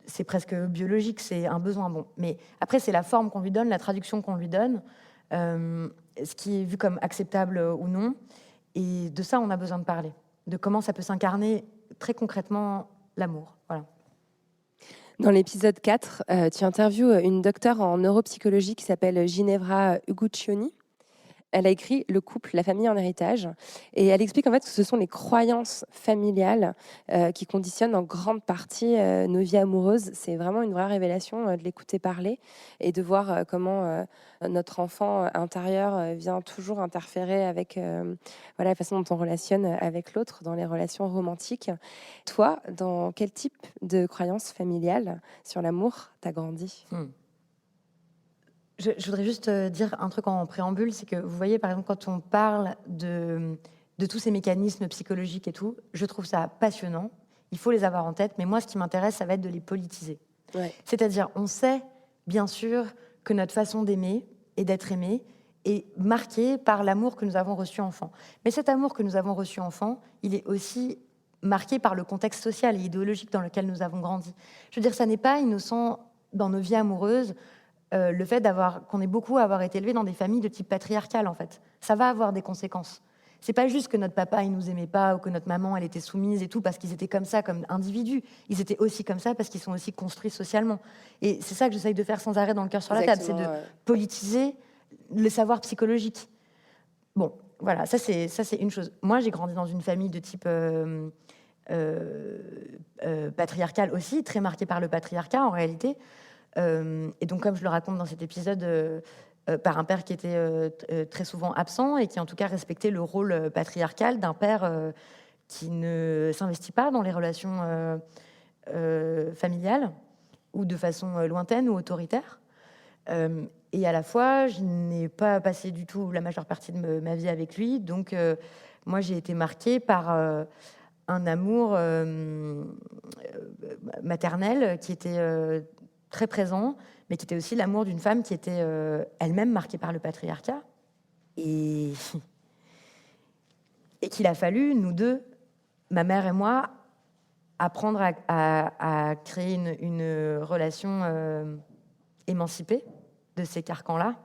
c'est presque biologique, c'est un besoin. Bon. Mais après, c'est la forme qu'on lui donne, la traduction qu'on lui donne, ce qui est vu comme acceptable ou non. Et de ça, on a besoin de parler. De comment ça peut s'incarner très concrètement l'amour. Voilà. Dans l'épisode 4, tu interviews une docteure en neuropsychologie qui s'appelle Ginevra Uguccioni. Elle a écrit « Le couple, la famille en héritage » et elle explique en fait que ce sont les croyances familiales qui conditionnent en grande partie nos vies amoureuses. C'est vraiment une vraie révélation de l'écouter parler et de voir comment notre enfant intérieur vient toujours interférer avec la façon dont on relationne avec l'autre dans les relations romantiques. Toi, dans quel type de croyances familiales sur l'amour t'as grandi? Je voudrais juste dire un truc en préambule, c'est que vous voyez, par exemple, quand on parle de tous ces mécanismes psychologiques et tout, je trouve ça passionnant, il faut les avoir en tête, mais moi, ce qui m'intéresse, ça va être de les politiser. Ouais. C'est-à-dire, on sait, bien sûr, que notre façon d'aimer et d'être aimé est marquée par l'amour que nous avons reçu enfant. Mais cet amour que nous avons reçu enfant, il est aussi marqué par le contexte social et idéologique dans lequel nous avons grandi. Je veux dire, ça n'est pas innocent dans nos vies amoureuses, le fait qu'on ait beaucoup à avoir été élevés dans des familles de type patriarcal, en fait. Ça va avoir des conséquences. C'est pas juste que notre papa, il nous aimait pas, ou que notre maman, elle était soumise et tout, parce qu'ils étaient comme ça, comme individus. Ils étaient aussi comme ça parce qu'ils sont aussi construits socialement. Et c'est ça que j'essaye de faire sans arrêt dans le cœur sur la table, c'est de politiser le savoir psychologique. Bon, voilà, ça c'est une chose. Moi, j'ai grandi dans une famille de type patriarcal aussi, très marquée par le patriarcat, en réalité. Et donc, comme je le raconte dans cet épisode, par un père qui était très souvent absent et qui, en tout cas, respectait le rôle patriarcal d'un père qui ne s'investit pas dans les relations familiales ou de façon lointaine ou autoritaire. Et à la fois, je n'ai pas passé du tout la majeure partie de ma vie avec lui. Donc, moi, j'ai été marquée par un amour maternel qui était très présent, mais qui était aussi l'amour d'une femme qui était elle-même marquée par le patriarcat. Et qu'il a fallu, nous deux, ma mère et moi, apprendre à créer une relation émancipée de ces carcans-là,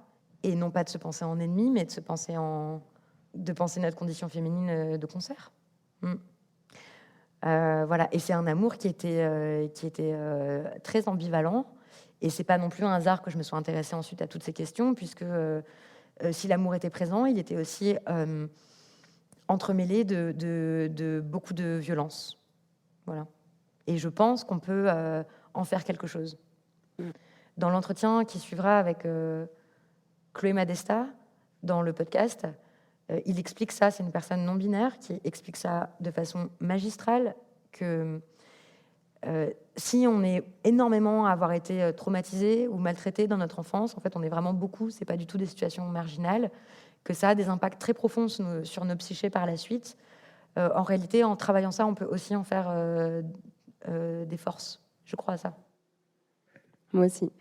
et non pas de se penser en ennemi, mais de penser notre condition féminine de concert. Voilà, et c'est un amour qui était très ambivalent, et c'est pas non plus un hasard que je me sois intéressée ensuite à toutes ces questions, puisque si l'amour était présent, il était aussi entremêlé de beaucoup de violence. Voilà. Et je pense qu'on peut en faire quelque chose. Dans l'entretien qui suivra avec Chloé Madesta, dans le podcast, il explique ça, c'est une personne non-binaire qui explique ça de façon magistrale, que si on est énormément à avoir été traumatisé ou maltraité dans notre enfance, en fait on est vraiment beaucoup, c'est pas du tout des situations marginales, que ça a des impacts très profonds sur nos psychés par la suite. En réalité, en travaillant ça, on peut aussi en faire des forces. Je crois à ça. Moi aussi.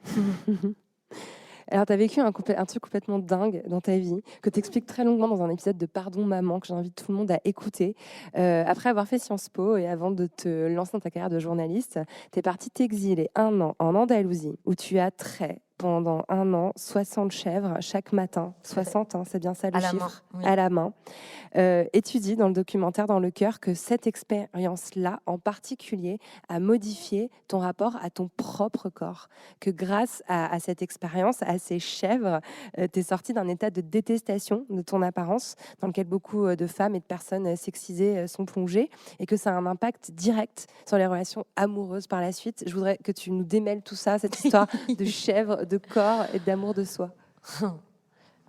Alors, tu as vécu un truc complètement dingue dans ta vie, que tu expliques très longuement dans un épisode de Pardon Maman, que j'invite tout le monde à écouter. Après avoir fait Sciences Po et avant de te lancer dans ta carrière de journaliste, tu es partie t'exiler 1 an en Andalousie, où tu as trait pendant 1 an 60 chèvres chaque matin. 60, hein, c'est bien ça le chiffre, oui. à la main. Et tu dis dans le documentaire Dans le cœur que cette expérience-là, en particulier, a modifié ton rapport à ton propre corps. Que grâce à cette expérience, à ces chèvres, tu es sortie d'un état de détestation de ton apparence, dans lequel beaucoup de femmes et de personnes sexisées sont plongées, et que ça a un impact direct sur les relations amoureuses par la suite. Je voudrais que tu nous démêles tout ça, cette histoire de chèvres, de corps et d'amour de soi.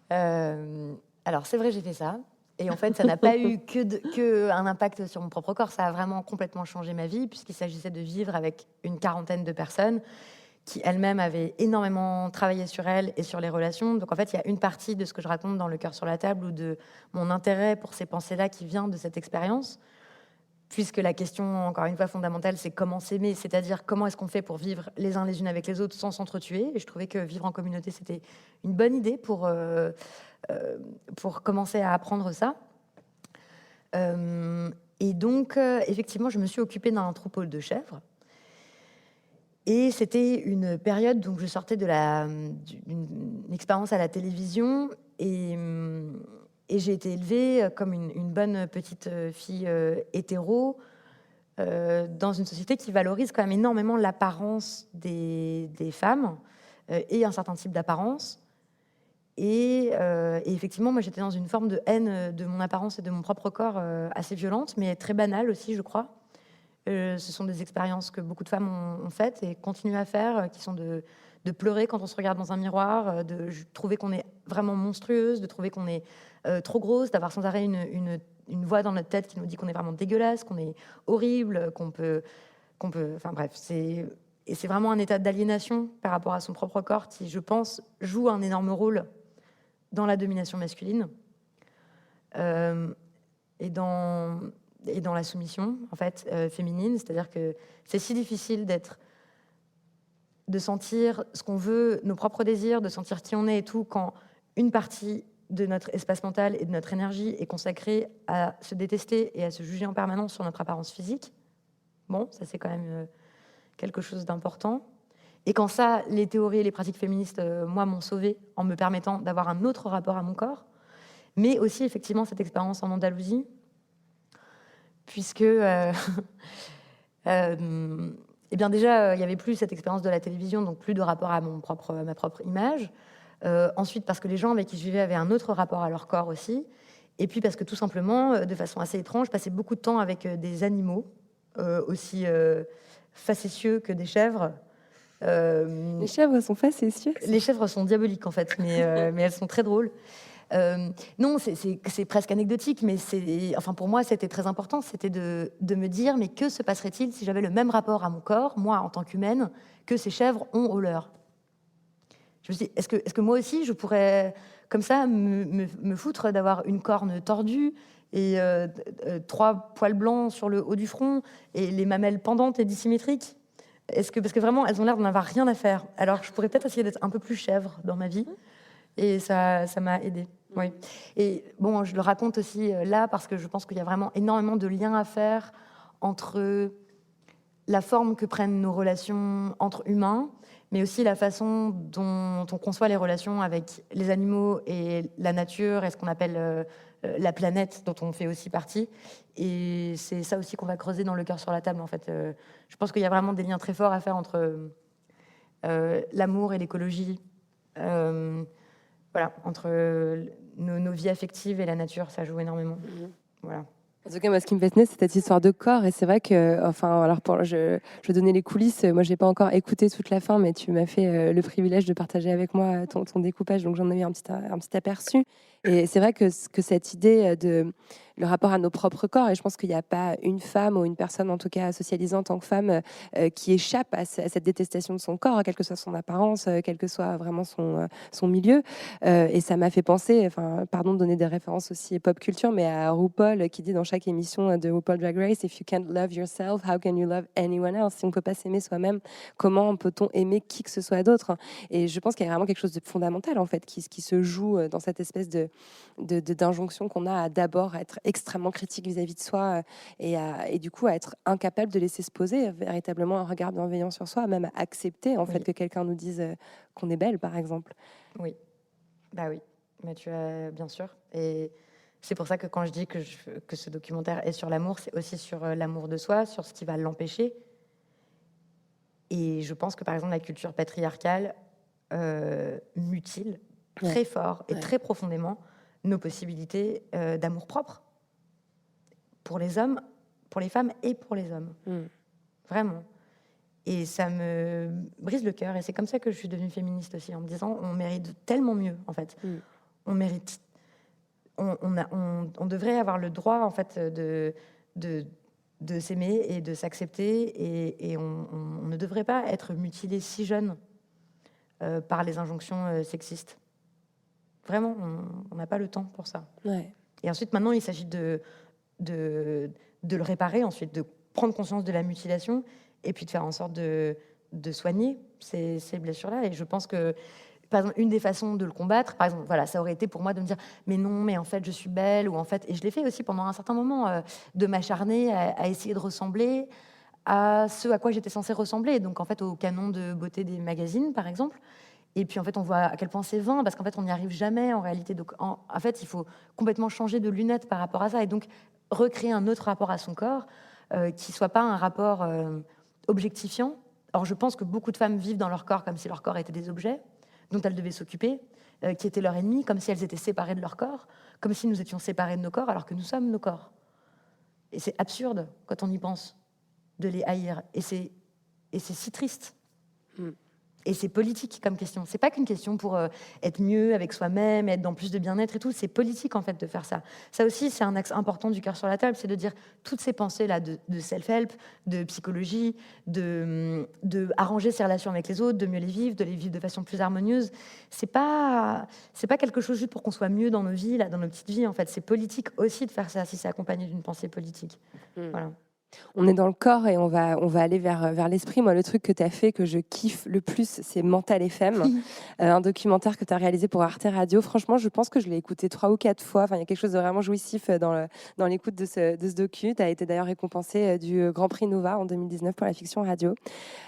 Alors, c'est vrai, j'ai fait ça. Et en fait, ça n'a pas eu que un impact sur mon propre corps. Ça a vraiment complètement changé ma vie, puisqu'il s'agissait de vivre avec une quarantaine de personnes qui elles-mêmes avaient énormément travaillé sur elles et sur les relations. Donc en fait, il y a une partie de ce que je raconte dans Le cœur sur la table, ou de mon intérêt pour ces pensées-là qui vient de cette expérience. Puisque la question, encore une fois, fondamentale, c'est comment s'aimer, c'est-à-dire comment est-ce qu'on fait pour vivre les uns les unes avec les autres sans s'entretuer. Et je trouvais que vivre en communauté, c'était une bonne idée pour commencer à apprendre ça. Et donc, effectivement, je me suis occupée d'un troupeau de chèvres. Et c'était une période, donc je sortais d'une expérience à la télévision, et j'ai été élevée comme une bonne petite fille hétéro, dans une société qui valorise quand même énormément l'apparence des femmes et un certain type d'apparence. Et effectivement, moi, j'étais dans une forme de haine de mon apparence et de mon propre corps assez violente, mais très banale aussi, je crois. Ce sont des expériences que beaucoup de femmes ont faites et continuent à faire, qui sont de pleurer quand on se regarde dans un miroir, de trouver qu'on est vraiment monstrueuse, de trouver qu'on est trop grosse, d'avoir sans arrêt une voix dans notre tête qui nous dit qu'on est vraiment dégueulasse, qu'on est horrible, qu'on peut... Enfin bref, c'est vraiment un état d'aliénation par rapport à son propre corps qui, je pense, joue un énorme rôle dans la domination masculine et dans la soumission, en fait, féminine. C'est-à-dire que c'est si difficile de sentir ce qu'on veut, nos propres désirs, de sentir qui on est et tout, quand une partie de notre espace mental et de notre énergie est consacrée à se détester et à se juger en permanence sur notre apparence physique. Bon, ça c'est quand même quelque chose d'important. Et quand ça, les théories et les pratiques féministes, moi, m'ont sauvée en me permettant d'avoir un autre rapport à mon corps, mais aussi effectivement cette expérience en Andalousie, puisque eh bien déjà, il n'y avait plus cette expérience de la télévision, donc plus de rapport à ma propre image. Ensuite, parce que les gens avec qui je vivais avaient un autre rapport à leur corps aussi. Et puis parce que tout simplement, de façon assez étrange, je passais beaucoup de temps avec des animaux, aussi facétieux que des chèvres. Les chèvres sont facétieuses. Les chèvres sont diaboliques en fait, mais elles sont très drôles. Non, c'est presque anecdotique, mais enfin pour moi c'était très important, c'était de me dire mais que se passerait-il si j'avais le même rapport à mon corps, moi en tant qu'humaine, que ces chèvres ont au leur. Je me suis dit, est-ce que moi aussi je pourrais comme ça me foutre d'avoir une corne tordue et 3 poils blancs sur le haut du front et les mamelles pendantes et dissymétriques? Parce que vraiment elles ont l'air d'en avoir rien à faire. Alors je pourrais peut-être essayer d'être un peu plus chèvre dans ma vie. Et ça m'a aidée. Oui. Et bon, je le raconte aussi là parce que je pense qu'il y a vraiment énormément de liens à faire entre la forme que prennent nos relations entre humains, mais aussi la façon dont on conçoit les relations avec les animaux et la nature et ce qu'on appelle la planète dont on fait aussi partie. Et c'est ça aussi qu'on va creuser dans Le cœur sur la table, en fait. Je pense qu'il y a vraiment des liens très forts à faire entre l'amour et l'écologie. Voilà, entre nos vies affectives et la nature, ça joue énormément. Voilà. En tout cas, moi, ce qui me fascinait, c'est cette histoire de corps. Et c'est vrai que, enfin, alors je vais donner les coulisses. Moi, j'ai pas encore écouté toute la fin, mais tu m'as fait le privilège de partager avec moi ton découpage, donc j'en ai eu un petit aperçu. Et c'est vrai que cette idée de le rapport à nos propres corps, et je pense qu'il n'y a pas une femme ou une personne, en tout cas socialisée en tant que femme, qui échappe à cette détestation de son corps, quelle que soit son apparence, quel que soit vraiment son milieu. Et ça m'a fait penser, enfin, pardon de donner des références aussi pop culture, mais à RuPaul qui dit dans chaque émission de RuPaul Drag Race, If you can't love yourself, how can you love anyone else? Si on ne peut pas s'aimer soi-même, comment peut-on aimer qui que ce soit d'autre? Et je pense qu'il y a vraiment quelque chose de fondamental en fait qui se joue dans cette espèce d'injonction qu'on a à d'abord être extrêmement critique vis-à-vis de soi et du coup à être incapable de laisser se poser véritablement un regard bienveillant sur soi, même à accepter en fait que quelqu'un nous dise qu'on est belle par exemple. Oui, bah oui, mais tu as bien sûr. Et c'est pour ça que quand je dis que ce documentaire est sur l'amour, c'est aussi sur l'amour de soi, sur ce qui va l'empêcher. Et je pense que par exemple la culture patriarcale mutile très fort et très profondément nos possibilités d'amour propre pour les hommes, pour les femmes et pour les hommes. Vraiment. Et ça me brise le cœur. Et c'est comme ça que je suis devenue féministe aussi, en me disant on mérite tellement mieux, en fait. On mérite... On devrait avoir le droit, en fait, de s'aimer et de s'accepter. Et on ne devrait pas être mutilé si jeune par les injonctions sexistes. Vraiment, on n'a pas le temps pour ça. Ouais. Et ensuite, maintenant, il s'agit de le réparer, ensuite de prendre conscience de la mutilation et puis de faire en sorte de soigner ces blessures-là. Et je pense que, par exemple, une des façons de le combattre, par exemple, voilà, ça aurait été pour moi de me dire mais non, mais en fait, je suis belle, ou en fait, et je l'ai fait aussi pendant un certain moment, de m'acharner à essayer de ressembler à ce à quoi j'étais censée ressembler, donc en fait au canon de beauté des magazines, par exemple. Et puis en fait, on voit à quel point c'est vain, parce qu'en fait, on n'y arrive jamais en réalité. Donc en fait, il faut complètement changer de lunettes par rapport à ça, et donc recréer un autre rapport à son corps, qui soit pas un rapport objectifiant. Or, je pense que beaucoup de femmes vivent dans leur corps comme si leur corps était des objets dont elles devaient s'occuper, qui étaient leur ennemi, comme si elles étaient séparées de leur corps, comme si nous étions séparés de nos corps, alors que nous sommes nos corps. Et c'est absurde quand on y pense de les haïr. Et c'est si triste. Et c'est politique comme question. C'est pas qu'une question pour être mieux avec soi-même, être dans plus de bien-être et tout. C'est politique, en fait, de faire ça. Ça aussi, c'est un axe important du cœur sur la table, c'est de dire toutes ces pensées-là de self-help, de psychologie, de arranger ses relations avec les autres, de mieux les vivre, de les vivre de façon plus harmonieuse. C'est pas quelque chose juste pour qu'on soit mieux dans nos vies, là, dans nos petites vies, en fait. C'est politique aussi de faire ça, si c'est accompagné d'une pensée politique. Voilà. On est dans le corps et on va aller vers l'esprit. Moi, le truc que tu as fait, que je kiffe le plus, c'est Mental FM, un documentaire que tu as réalisé pour Arte Radio. Franchement, je pense que je l'ai écouté 3 ou 4 fois. Enfin, il y a quelque chose de vraiment jouissif dans l'écoute de ce docu. Tu as été d'ailleurs récompensé du Grand Prix Nova en 2019 pour la fiction radio.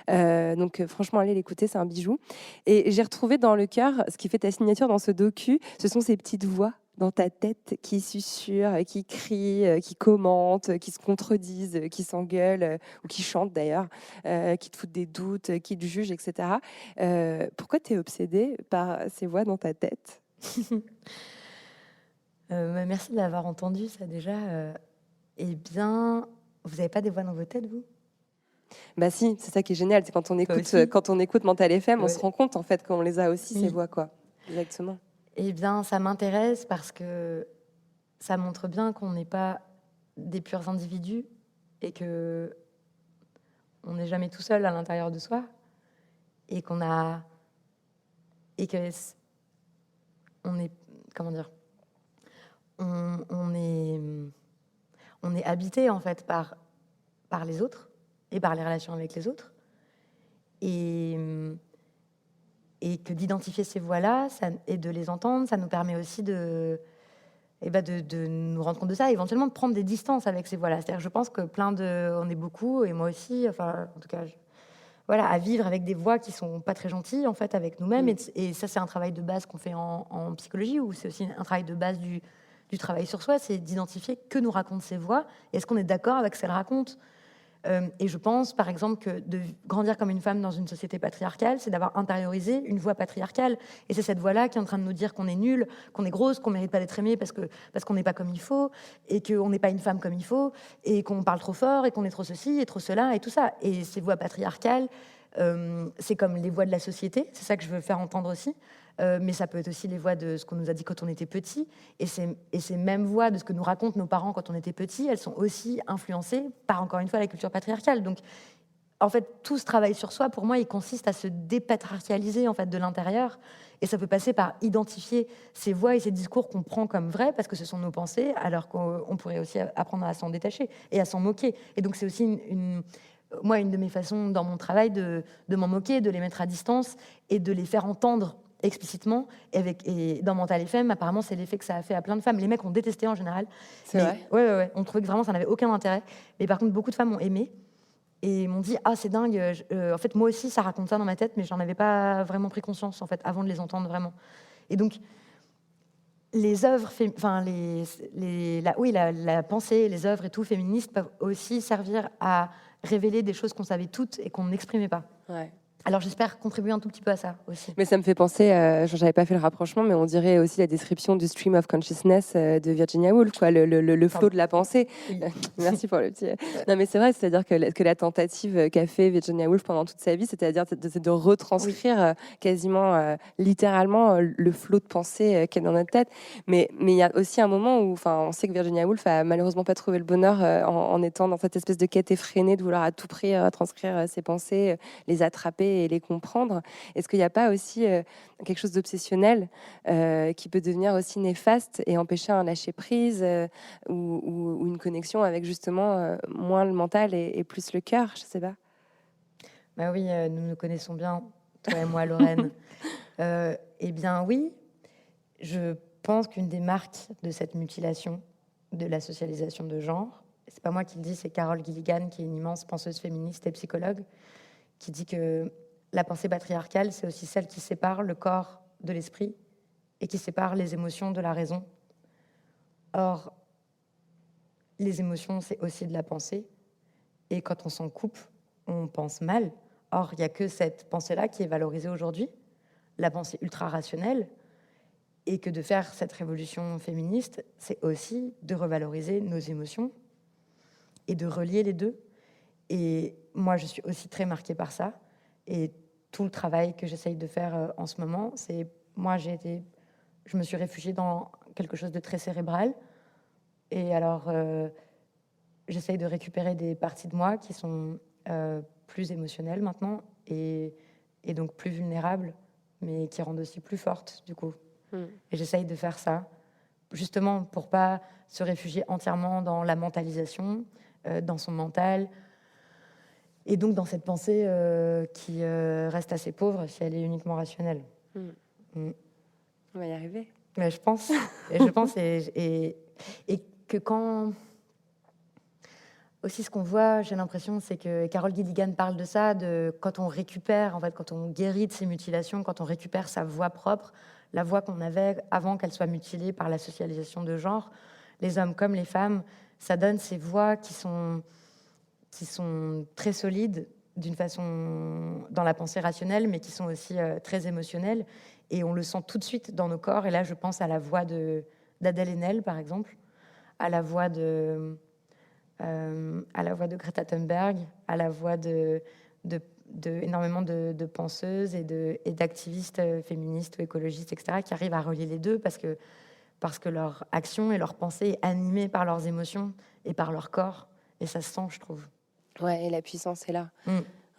Donc, franchement, allez l'écouter, c'est un bijou. Et j'ai retrouvé dans le cœur, ce qui fait ta signature dans ce docu, ce sont ces petites voix dans ta tête qui susurrent, qui crient, qui commentent, qui se contredisent, qui s'engueulent, ou qui chantent d'ailleurs, qui te foutent des doutes, qui te jugent, etc. Pourquoi tu es obsédée par ces voix dans ta tête? Merci de l'avoir entendu, ça déjà. Eh bien, vous n'avez pas des voix dans vos têtes, vous? Bah si, c'est ça qui est génial, c'est quand on écoute Mental FM, on se rend compte en fait qu'on les a aussi, ces voix, quoi. Exactement. Eh bien, ça m'intéresse parce que ça montre bien qu'on n'est pas des purs individus et que on n'est jamais tout seul à l'intérieur de soi et qu'on a et que on est comment dire on est habité en fait par les autres et par les relations avec les autres et que d'identifier ces voix-là et de les entendre, ça nous permet aussi de nous rendre compte de ça, et éventuellement de prendre des distances avec ces voix-là. C'est-à-dire, je pense que on est beaucoup, et moi aussi, enfin, en tout cas, voilà, à vivre avec des voix qui sont pas très gentilles, en fait, avec nous-mêmes. Et ça, c'est un travail de base qu'on fait en psychologie, ou c'est aussi un travail de base du travail sur soi, c'est d'identifier que nous racontent ces voix, et est-ce qu'on est d'accord avec ce qu'elles racontent. Et je pense, par exemple, que de grandir comme une femme dans une société patriarcale, c'est d'avoir intériorisé une voix patriarcale. Et c'est cette voix-là qui est en train de nous dire qu'on est nul, qu'on est grosse, qu'on ne mérite pas d'être aimé parce qu'on n'est pas comme il faut, et qu'on n'est pas une femme comme il faut, et qu'on parle trop fort, et qu'on est trop ceci, et trop cela, et tout ça. Et ces voix patriarcales, c'est comme les voix de la société, c'est ça que je veux faire entendre aussi. Mais ça peut être aussi les voix de ce qu'on nous a dit quand on était petit. Et ces mêmes voix de ce que nous racontent nos parents quand on était petit, elles sont aussi influencées par, encore une fois, la culture patriarcale. Donc, en fait, tout ce travail sur soi, pour moi, il consiste à se dépatriarcaliser en fait, de l'intérieur. Et ça peut passer par identifier ces voix et ces discours qu'on prend comme vrais, parce que ce sont nos pensées, alors qu'on pourrait aussi apprendre à s'en détacher et à s'en moquer. Et donc, c'est aussi moi, une de mes façons dans mon travail de m'en moquer, de les mettre à distance et de les faire entendre explicitement. Et dans Mental FM, apparemment, c'est l'effet que ça a fait à plein de femmes. Les mecs ont détesté en général. C'est vrai. Ouais. On trouvait que vraiment, ça n'avait aucun intérêt. Mais par contre, beaucoup de femmes ont aimé et m'ont dit « Ah, c'est dingue. En fait, moi aussi, ça raconte ça dans ma tête, mais j'en avais pas vraiment pris conscience, en fait, avant de les entendre vraiment. » Et donc, les œuvres, la pensée, les œuvres et tout féministes peuvent aussi servir à révéler des choses qu'on savait toutes et qu'on n'exprimait pas. Ouais. Alors j'espère contribuer un tout petit peu à ça aussi. Mais ça me fait penser, j'avais pas fait le rapprochement, mais on dirait aussi la description du stream of consciousness de Virginia Woolf, quoi, le flot de la pensée. Oui. Merci pour le petit. Non, mais c'est vrai, c'est-à-dire que la tentative qu'a fait Virginia Woolf pendant toute sa vie, c'est-à-dire de retranscrire quasiment littéralement le flot de pensée qu'il y a dans notre tête. Mais il y a aussi un moment où, on sait que Virginia Woolf a malheureusement pas trouvé le bonheur en étant dans cette espèce de quête effrénée de vouloir à tout prix retranscrire ses pensées, les attraper et les comprendre. Est-ce qu'il n'y a pas aussi quelque chose d'obsessionnel qui peut devenir aussi néfaste et empêcher un lâcher-prise ou une connexion avec justement moins le mental et plus le cœur? Je ne sais pas. Bah oui, nous nous connaissons bien, toi et moi, Lorraine. Eh bien oui, je pense qu'une des marques de cette mutilation, de la socialisation de genre, c'est pas moi qui le dis, c'est Carol Gilligan, qui est une immense penseuse féministe et psychologue, qui dit que la pensée patriarcale, c'est aussi celle qui sépare le corps de l'esprit et qui sépare les émotions de la raison. Or, les émotions, c'est aussi de la pensée. Et quand on s'en coupe, on pense mal. Or, il n'y a que cette pensée-là qui est valorisée aujourd'hui, la pensée ultra-rationnelle. Et que de faire cette révolution féministe, c'est aussi de revaloriser nos émotions et de relier les deux. Et moi, je suis aussi très marquée par ça. Et tout le travail que j'essaye de faire en ce moment, c'est moi, je me suis réfugiée dans quelque chose de très cérébral. Et alors, j'essaye de récupérer des parties de moi qui sont plus émotionnelles maintenant et donc plus vulnérables, mais qui rendent aussi plus fortes, du coup. Et j'essaye de faire ça, justement pour pas se réfugier entièrement dans la mentalisation, dans son mental, et donc dans cette pensée qui reste assez pauvre si elle est uniquement rationnelle. On va y arriver. Mais je pense, et que quand... Aussi, ce qu'on voit, j'ai l'impression, c'est que Carol Gilligan parle de ça, de quand on récupère, en fait, quand on guérit de ses mutilations, quand on récupère sa voix propre, la voix qu'on avait avant qu'elle soit mutilée par la socialisation de genre, les hommes comme les femmes, ça donne ces voix qui sont très solides d'une façon dans la pensée rationnelle, mais qui sont aussi très émotionnelles. Et on le sent tout de suite dans nos corps. Et là, je pense à la voix d'Adèle Haenel, par exemple, à la voix de Greta Thunberg, à la voix énormément de penseuses et d'activistes féministes ou écologistes, etc., qui arrivent à relier les deux parce que leur action et leur pensée est animée par leurs émotions et par leur corps. Et ça se sent, je trouve. Ouais, et la puissance est là.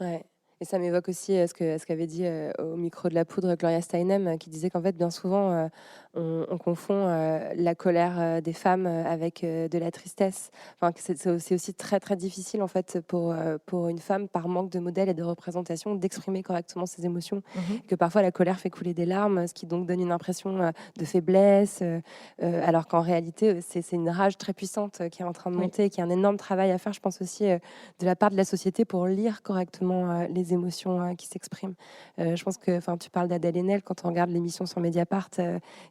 Ouais. Et ça m'évoque aussi ce qu'avait dit au micro de la poudre Gloria Steinem, qui disait qu'en fait, bien souvent, on confond la colère des femmes avec de la tristesse. Enfin, que c'est aussi très, très difficile, en fait, pour une femme, par manque de modèle et de représentation, d'exprimer correctement ses émotions. Que parfois, la colère fait couler des larmes, ce qui donc donne une impression de faiblesse, alors qu'en réalité, c'est une rage très puissante qui est en train de monter, qui a un énorme travail à faire, je pense aussi, de la part de la société pour lire correctement les émotions qui s'expriment. Je pense que tu parles d'Adèle Haenel, quand on regarde l'émission sur Mediapart,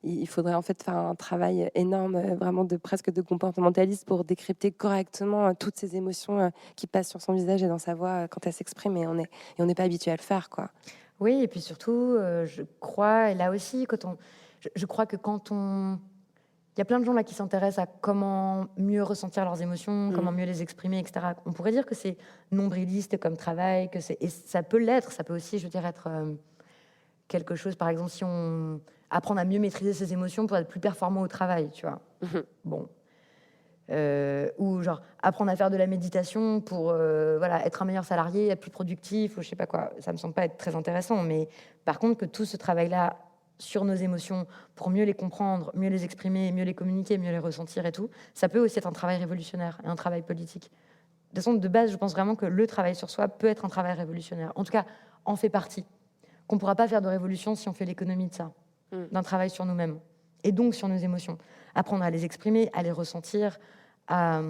il il faudrait en fait faire un travail énorme, vraiment presque de comportementaliste pour décrypter correctement toutes ces émotions qui passent sur son visage et dans sa voix quand elle s'exprime, et on n'est pas habitué à le faire, quoi. Oui, et puis surtout, je crois, et là aussi, je crois que il y a plein de gens là qui s'intéressent à comment mieux ressentir leurs émotions, comment mieux les exprimer, etc. On pourrait dire que c'est nombriliste comme travail, et ça peut l'être, ça peut aussi, je veux dire, être quelque chose, par exemple, si on apprend à mieux maîtriser ses émotions pour être plus performant au travail, tu vois. Bon. Ou genre apprendre à faire de la méditation pour voilà, être un meilleur salarié, être plus productif, ou je sais pas quoi. Ça me semble pas être très intéressant, mais par contre que tout ce travail-là sur nos émotions pour mieux les comprendre, mieux les exprimer, mieux les communiquer, mieux les ressentir et tout, ça peut aussi être un travail révolutionnaire et un travail politique. De toute façon, de base, je pense vraiment que le travail sur soi peut être un travail révolutionnaire. En tout cas, en fait partie. Qu'on pourra pas faire de révolution si on fait l'économie de ça, d'un travail sur nous-mêmes et donc sur nos émotions. Apprendre à les exprimer, à les ressentir, à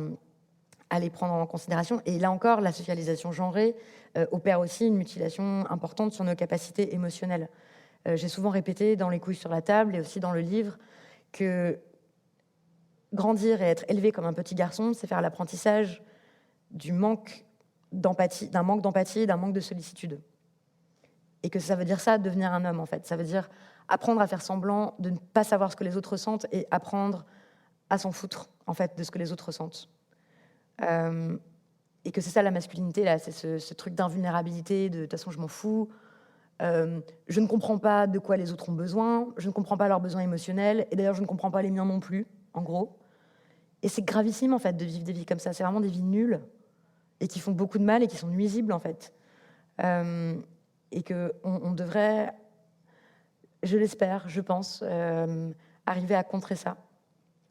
les prendre en considération. Et là encore, la socialisation genrée opère aussi une mutilation importante sur nos capacités émotionnelles. J'ai souvent répété dans Les couilles sur la table et aussi dans le livre que grandir et être élevé comme un petit garçon, c'est faire l'apprentissage d'un manque d'empathie, d'un manque de sollicitude. Et que ça veut dire ça, devenir un homme, en fait. Ça veut dire apprendre à faire semblant de ne pas savoir ce que les autres ressentent et apprendre à s'en foutre, en fait, de ce que les autres ressentent. Et que c'est ça, la masculinité, là, c'est ce truc d'invulnérabilité, de toute façon, je m'en fous. Je ne comprends pas de quoi les autres ont besoin, je ne comprends pas leurs besoins émotionnels, et d'ailleurs, je ne comprends pas les miens non plus, en gros. Et c'est gravissime, en fait, de vivre des vies comme ça. C'est vraiment des vies nulles, et qui font beaucoup de mal, et qui sont nuisibles, en fait. Et qu'on devrait, je l'espère, je pense, arriver à contrer ça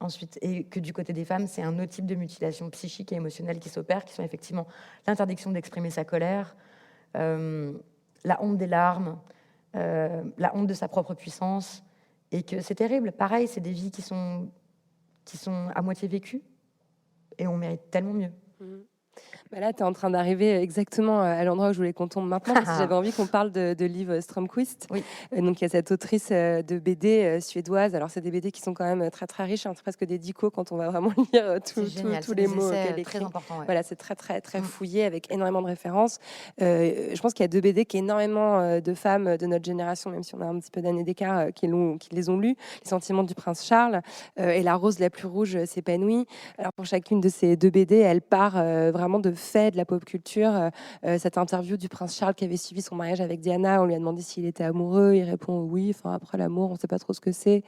ensuite. Et que du côté des femmes, c'est un autre type de mutilation psychique et émotionnelle qui s'opère, qui sont effectivement l'interdiction d'exprimer sa colère, la honte des larmes, la honte de sa propre puissance, et que c'est terrible. Pareil, c'est des vies qui sont à moitié vécues, et on mérite tellement mieux. Bah là, tu es en train d'arriver exactement à l'endroit où je voulais qu'on tombe maintenant, parce que j'avais envie qu'on parle de Liv Strömquist. Oui. Donc, il y a cette autrice de BD suédoise. Alors, c'est des BD qui sont quand même très, très riches, hein, presque des dicos quand on va vraiment lire tous les mots qu'elle écrit. Très important, ouais. Voilà, c'est très, très, très fouillé, avec énormément de références. Je pense qu'il y a deux BD qu'énormément de femmes de notre génération, même si on a un petit peu d'années d'écart, qui les ont lus. Les sentiments du prince Charles et La rose la plus rouge s'épanouit. Alors, pour chacune de ces deux BD, elle part vraiment de faits de la pop culture. Cette interview du prince Charles qui avait suivi son mariage avec Diana, on lui a demandé s'il était amoureux, il répond oui. Enfin, après l'amour, on ne sait pas trop ce que c'est.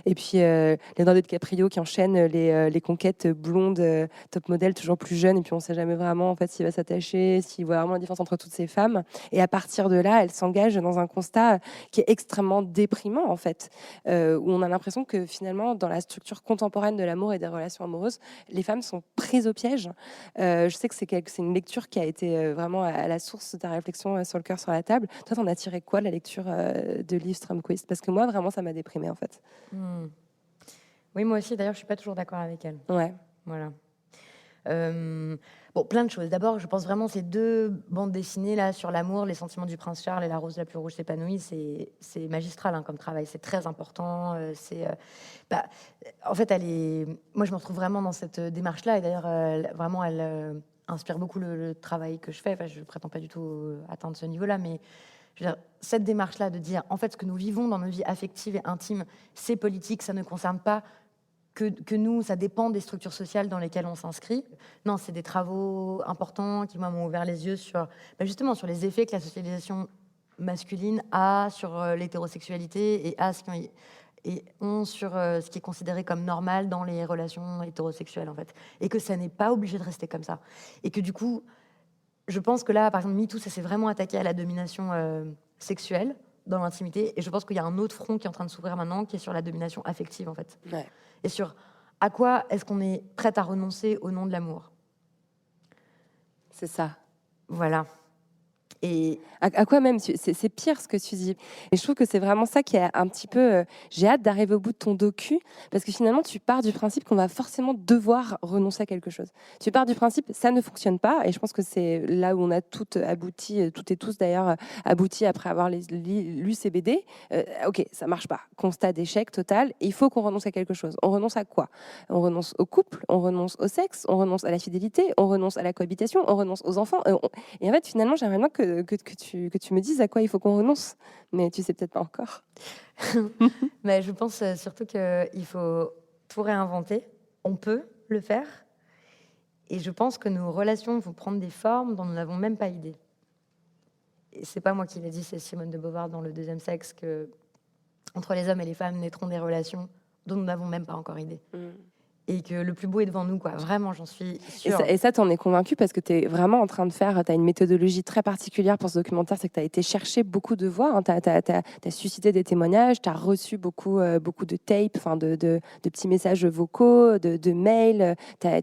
Et puis Leonardo DiCaprio qui enchaîne les conquêtes blondes, top modèle, toujours plus jeune, et puis on ne sait jamais vraiment en fait s'il va s'attacher, s'il voit vraiment la différence entre toutes ces femmes. Et à partir de là, elle s'engage dans un constat qui est extrêmement déprimant en fait, où on a l'impression que finalement, dans la structure contemporaine de l'amour et des relations amoureuses, les femmes sont prises au piège. Je sais que c'est une lecture qui a été vraiment à la source de ta réflexion sur Le cœur sur la table. Toi, t'en as tiré quoi de la lecture de Liv Strömquist? Parce que moi, vraiment, ça m'a déprimée, en fait. Oui, moi aussi. D'ailleurs, je suis pas toujours d'accord avec elle. Ouais. Voilà. Bon, plein de choses. D'abord, je pense vraiment ces deux bandes dessinées là sur l'amour, les sentiments du prince Charles et La rose la plus rouge s'épanouit, c'est magistral comme travail. C'est très important. En fait, moi, je me retrouve vraiment dans cette démarche-là. Et d'ailleurs, vraiment, elle inspire beaucoup le travail que je fais. Enfin, je ne prétends pas du tout atteindre ce niveau-là, mais je veux dire, cette démarche-là de dire, en fait, ce que nous vivons dans nos vies affectives et intimes, c'est politique, ça ne concerne pas que nous, ça dépend des structures sociales dans lesquelles on s'inscrit. Non, c'est des travaux importants qui, moi, m'ont ouvert les yeux sur, justement, sur les effets que la socialisation masculine a sur l'hétérosexualité et ont sur ce qui est considéré comme normal dans les relations hétérosexuelles, en fait. Et que ça n'est pas obligé de rester comme ça. Et que du coup, je pense que là, par exemple, MeToo, ça s'est vraiment attaqué à la domination sexuelle dans l'intimité. Et je pense qu'il y a un autre front qui est en train de s'ouvrir maintenant, qui est sur la domination affective, en fait. Ouais. Et sur à quoi est-ce qu'on est prête à renoncer au nom de l'amour. C'est ça. Voilà. Et À quoi même c'est pire ce que tu dis. Et je trouve que c'est vraiment ça qui est un petit peu... j'ai hâte d'arriver au bout de ton docu, parce que finalement, tu pars du principe qu'on va forcément devoir renoncer à quelque chose. Tu pars du principe, ça ne fonctionne pas, et je pense que c'est là où on a toutes abouti, toutes et tous d'ailleurs, abouti après avoir lu ces BD. Ok, ça marche pas. Constat d'échec total, et il faut qu'on renonce à quelque chose. On renonce à quoi? On renonce au couple, on renonce au sexe, on renonce à la fidélité, on renonce à la cohabitation, on renonce aux enfants. Et en fait, finalement, j'aimerais bien que tu me dises à quoi il faut qu'on renonce, mais tu sais peut-être pas encore. mais je pense surtout qu'il faut tout réinventer. On peut le faire. Et je pense que nos relations vont prendre des formes dont nous n'avons même pas idée. Et c'est pas moi qui l'ai dit, c'est Simone de Beauvoir dans Le Deuxième Sexe, que entre les hommes et les femmes naîtront des relations dont nous n'avons même pas encore idée. Et que le plus beau est devant nous, quoi. Vraiment, j'en suis sûre. Et ça t'en es convaincue parce que tu es vraiment en train de faire... Tu as une méthodologie très particulière pour ce documentaire, c'est que tu as été chercher beaucoup de voix, hein. Tu as suscité des témoignages, tu as reçu beaucoup de tapes, de petits messages vocaux, de mails,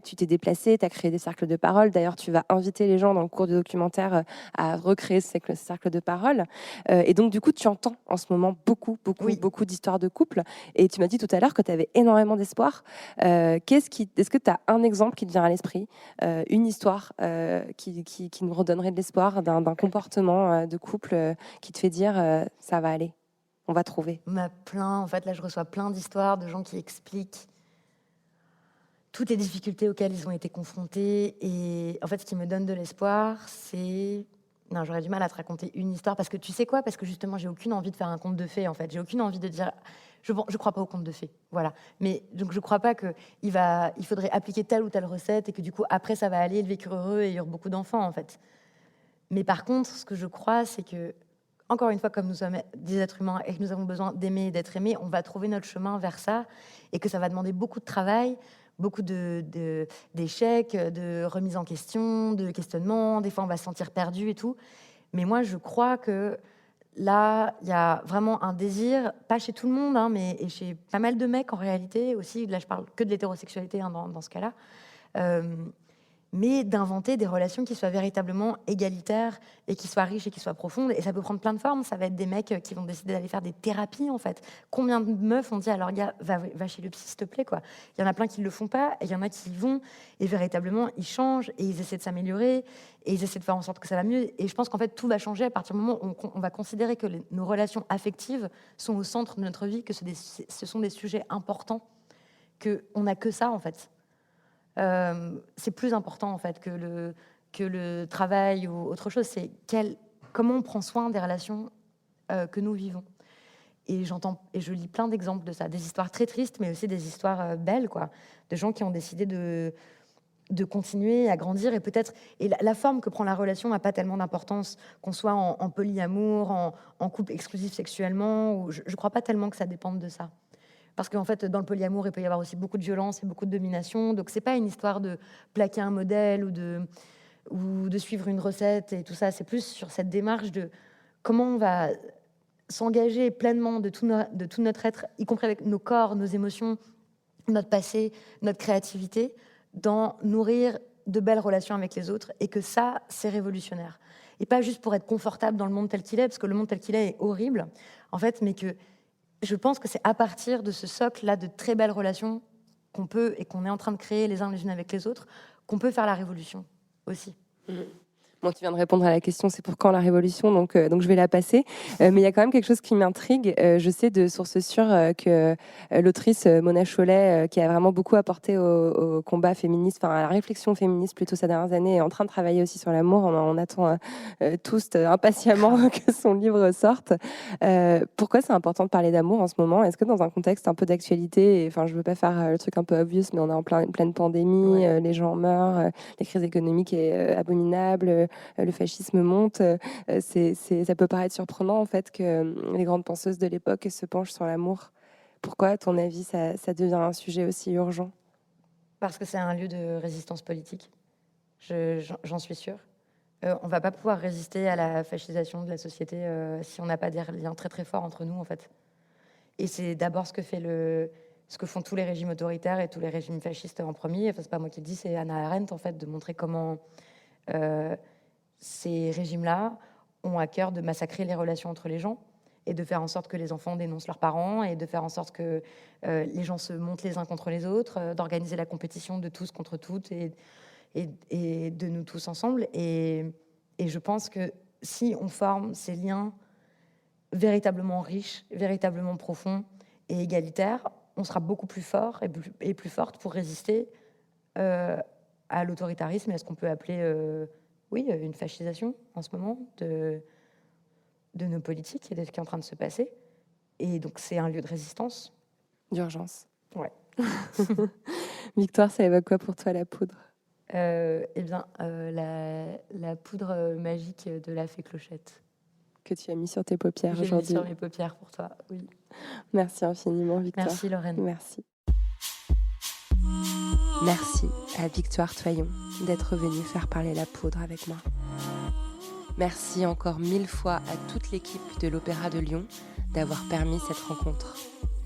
tu t'es déplacé, tu as créé des cercles de parole. D'ailleurs, tu vas inviter les gens dans le cours du documentaire à recréer ces cercles de parole. Et donc, du coup, tu entends en ce moment beaucoup d'histoires de couple. Et tu m'as dit tout à l'heure que tu avais énormément d'espoir. Est-ce que tu as un exemple qui te vient à l'esprit, une histoire qui nous redonnerait de l'espoir d'un comportement de couple qui te fait dire ça va aller, on va trouver? En fait, là, je reçois plein d'histoires de gens qui expliquent toutes les difficultés auxquelles ils ont été confrontés. Et en fait, ce qui me donne de l'espoir, c'est... Non, j'aurais du mal à te raconter une histoire parce que tu sais quoi? Parce que justement, j'ai aucune envie de faire un conte de fées, en fait. J'ai aucune envie de dire... Je crois pas au conte de fées, voilà. Mais donc, je crois pas qu'il faudrait appliquer telle ou telle recette et que du coup, après, ça va aller, le vécu heureux et il y aura beaucoup d'enfants, en fait. Mais par contre, ce que je crois, c'est que, encore une fois, comme nous sommes des êtres humains et que nous avons besoin d'aimer et d'être aimés, on va trouver notre chemin vers ça et que ça va demander beaucoup de travail, beaucoup d'échecs, de remise en question, de questionnements. Des fois, on va se sentir perdu et tout. Mais moi, je crois que là, il y a vraiment un désir, pas chez tout le monde, hein, mais chez pas mal de mecs en réalité aussi. Là, je parle que de l'hétérosexualité hein, dans ce cas-là. Mais d'inventer des relations qui soient véritablement égalitaires et qui soient riches et qui soient profondes. Et ça peut prendre plein de formes. Ça va être des mecs qui vont décider d'aller faire des thérapies, en fait. Combien de meufs ont dit à leur gars, va chez le psy, s'il te plaît, quoi. Il y en a plein qui ne le font pas, et il y en a qui y vont, et véritablement, ils changent, et ils essaient de s'améliorer, et ils essaient de faire en sorte que ça va mieux. Et je pense qu'en fait, tout va changer à partir du moment où on va considérer que nos relations affectives sont au centre de notre vie, que ce sont des sujets importants, qu'on n'a que ça, en fait. C'est plus important en fait que le travail ou autre chose. C'est comment on prend soin des relations que nous vivons. Et je lis plein d'exemples de ça, des histoires très tristes, mais aussi des histoires belles, quoi, de gens qui ont décidé de continuer à grandir et peut-être la forme que prend la relation n'a pas tellement d'importance, qu'on soit en polyamour, en couple exclusif sexuellement. Ou je ne crois pas tellement que ça dépende de ça. Parce qu'en fait, dans le polyamour, il peut y avoir aussi beaucoup de violence et beaucoup de domination. Donc, c'est pas une histoire de plaquer un modèle ou de suivre une recette et tout ça. C'est plus sur cette démarche de comment on va s'engager pleinement de tout notre être, y compris avec nos corps, nos émotions, notre passé, notre créativité, dans nourrir de belles relations avec les autres. Et que ça, c'est révolutionnaire. Et pas juste pour être confortable dans le monde tel qu'il est, parce que le monde tel qu'il est horrible, en fait, mais que je pense que c'est à partir de ce socle-là de très belles relations qu'on peut et qu'on est en train de créer les uns les unes avec les autres, qu'on peut faire la révolution aussi. Bon, tu viens de répondre à la question, c'est pour quand la révolution, donc je vais la passer. Mais il y a quand même quelque chose qui m'intrigue. Je sais de sources sûres que l'autrice Mona Chollet, qui a vraiment beaucoup apporté au combat féministe, à la réflexion féministe plutôt ces dernières années, est en train de travailler aussi sur l'amour. On attend tous impatiemment que son livre sorte. Pourquoi c'est important de parler d'amour en ce moment? Est-ce que dans un contexte un peu d'actualité, je ne veux pas faire le truc un peu obvious, mais on est en pleine pandémie, ouais. Les gens meurent, la crise économique est abominable, le fascisme monte, ça peut paraître surprenant en fait que les grandes penseuses de l'époque se penchent sur l'amour. Pourquoi, à ton avis, ça devient un sujet aussi urgent? Parce que c'est un lieu de résistance politique, j'en suis sûre. On ne va pas pouvoir résister à la fascisation de la société si on n'a pas des liens très très forts entre nous en fait. Et c'est d'abord ce que font tous les régimes autoritaires et tous les régimes fascistes en premier. Enfin, c'est pas moi qui le dis, c'est Hannah Arendt en fait, de montrer comment ces régimes-là ont à cœur de massacrer les relations entre les gens et de faire en sorte que les enfants dénoncent leurs parents et de faire en sorte que les gens se montent les uns contre les autres, d'organiser la compétition de tous contre toutes et de nous tous ensemble. Et je pense que si on forme ces liens véritablement riches, véritablement profonds et égalitaires, on sera beaucoup plus fort et plus forte pour résister à l'autoritarisme et à ce qu'on peut appeler une fascisation en ce moment de nos politiques et de ce qui est en train de se passer. Et donc, c'est un lieu de résistance. D'urgence. Ouais. Victoire, ça évoque quoi pour toi, la poudre? La poudre magique de la fée Clochette. Que tu as mis sur tes paupières J'ai aujourd'hui. mis sur mes paupières pour toi, oui. Merci infiniment, Victoire. Merci, Lorraine. Merci. Merci à Victoire Toyon d'être venue faire parler la poudre avec moi. Merci encore 1000 fois à toute l'équipe de l'Opéra de Lyon d'avoir permis cette rencontre.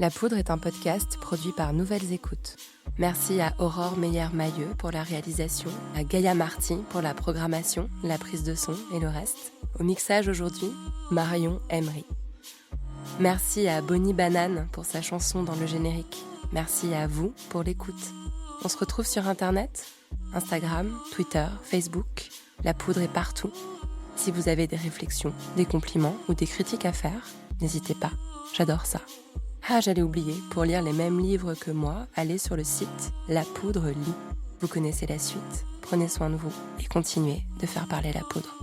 La Poudre est un podcast produit par Nouvelles Écoutes. Merci à Aurore Meyer-Mailleux pour la réalisation, à Gaïa Marty pour la programmation, la prise de son et le reste. Au mixage aujourd'hui, Marion Emery. Merci à Bonnie Banane pour sa chanson dans le générique. Merci à vous pour l'écoute. On se retrouve sur Internet, Instagram, Twitter, Facebook. La Poudre est partout. Si vous avez des réflexions, des compliments ou des critiques à faire, n'hésitez pas, j'adore ça. Ah, j'allais oublier, pour lire les mêmes livres que moi, allez sur le site La Poudre lit. Vous connaissez la suite, prenez soin de vous et continuez de faire parler la poudre.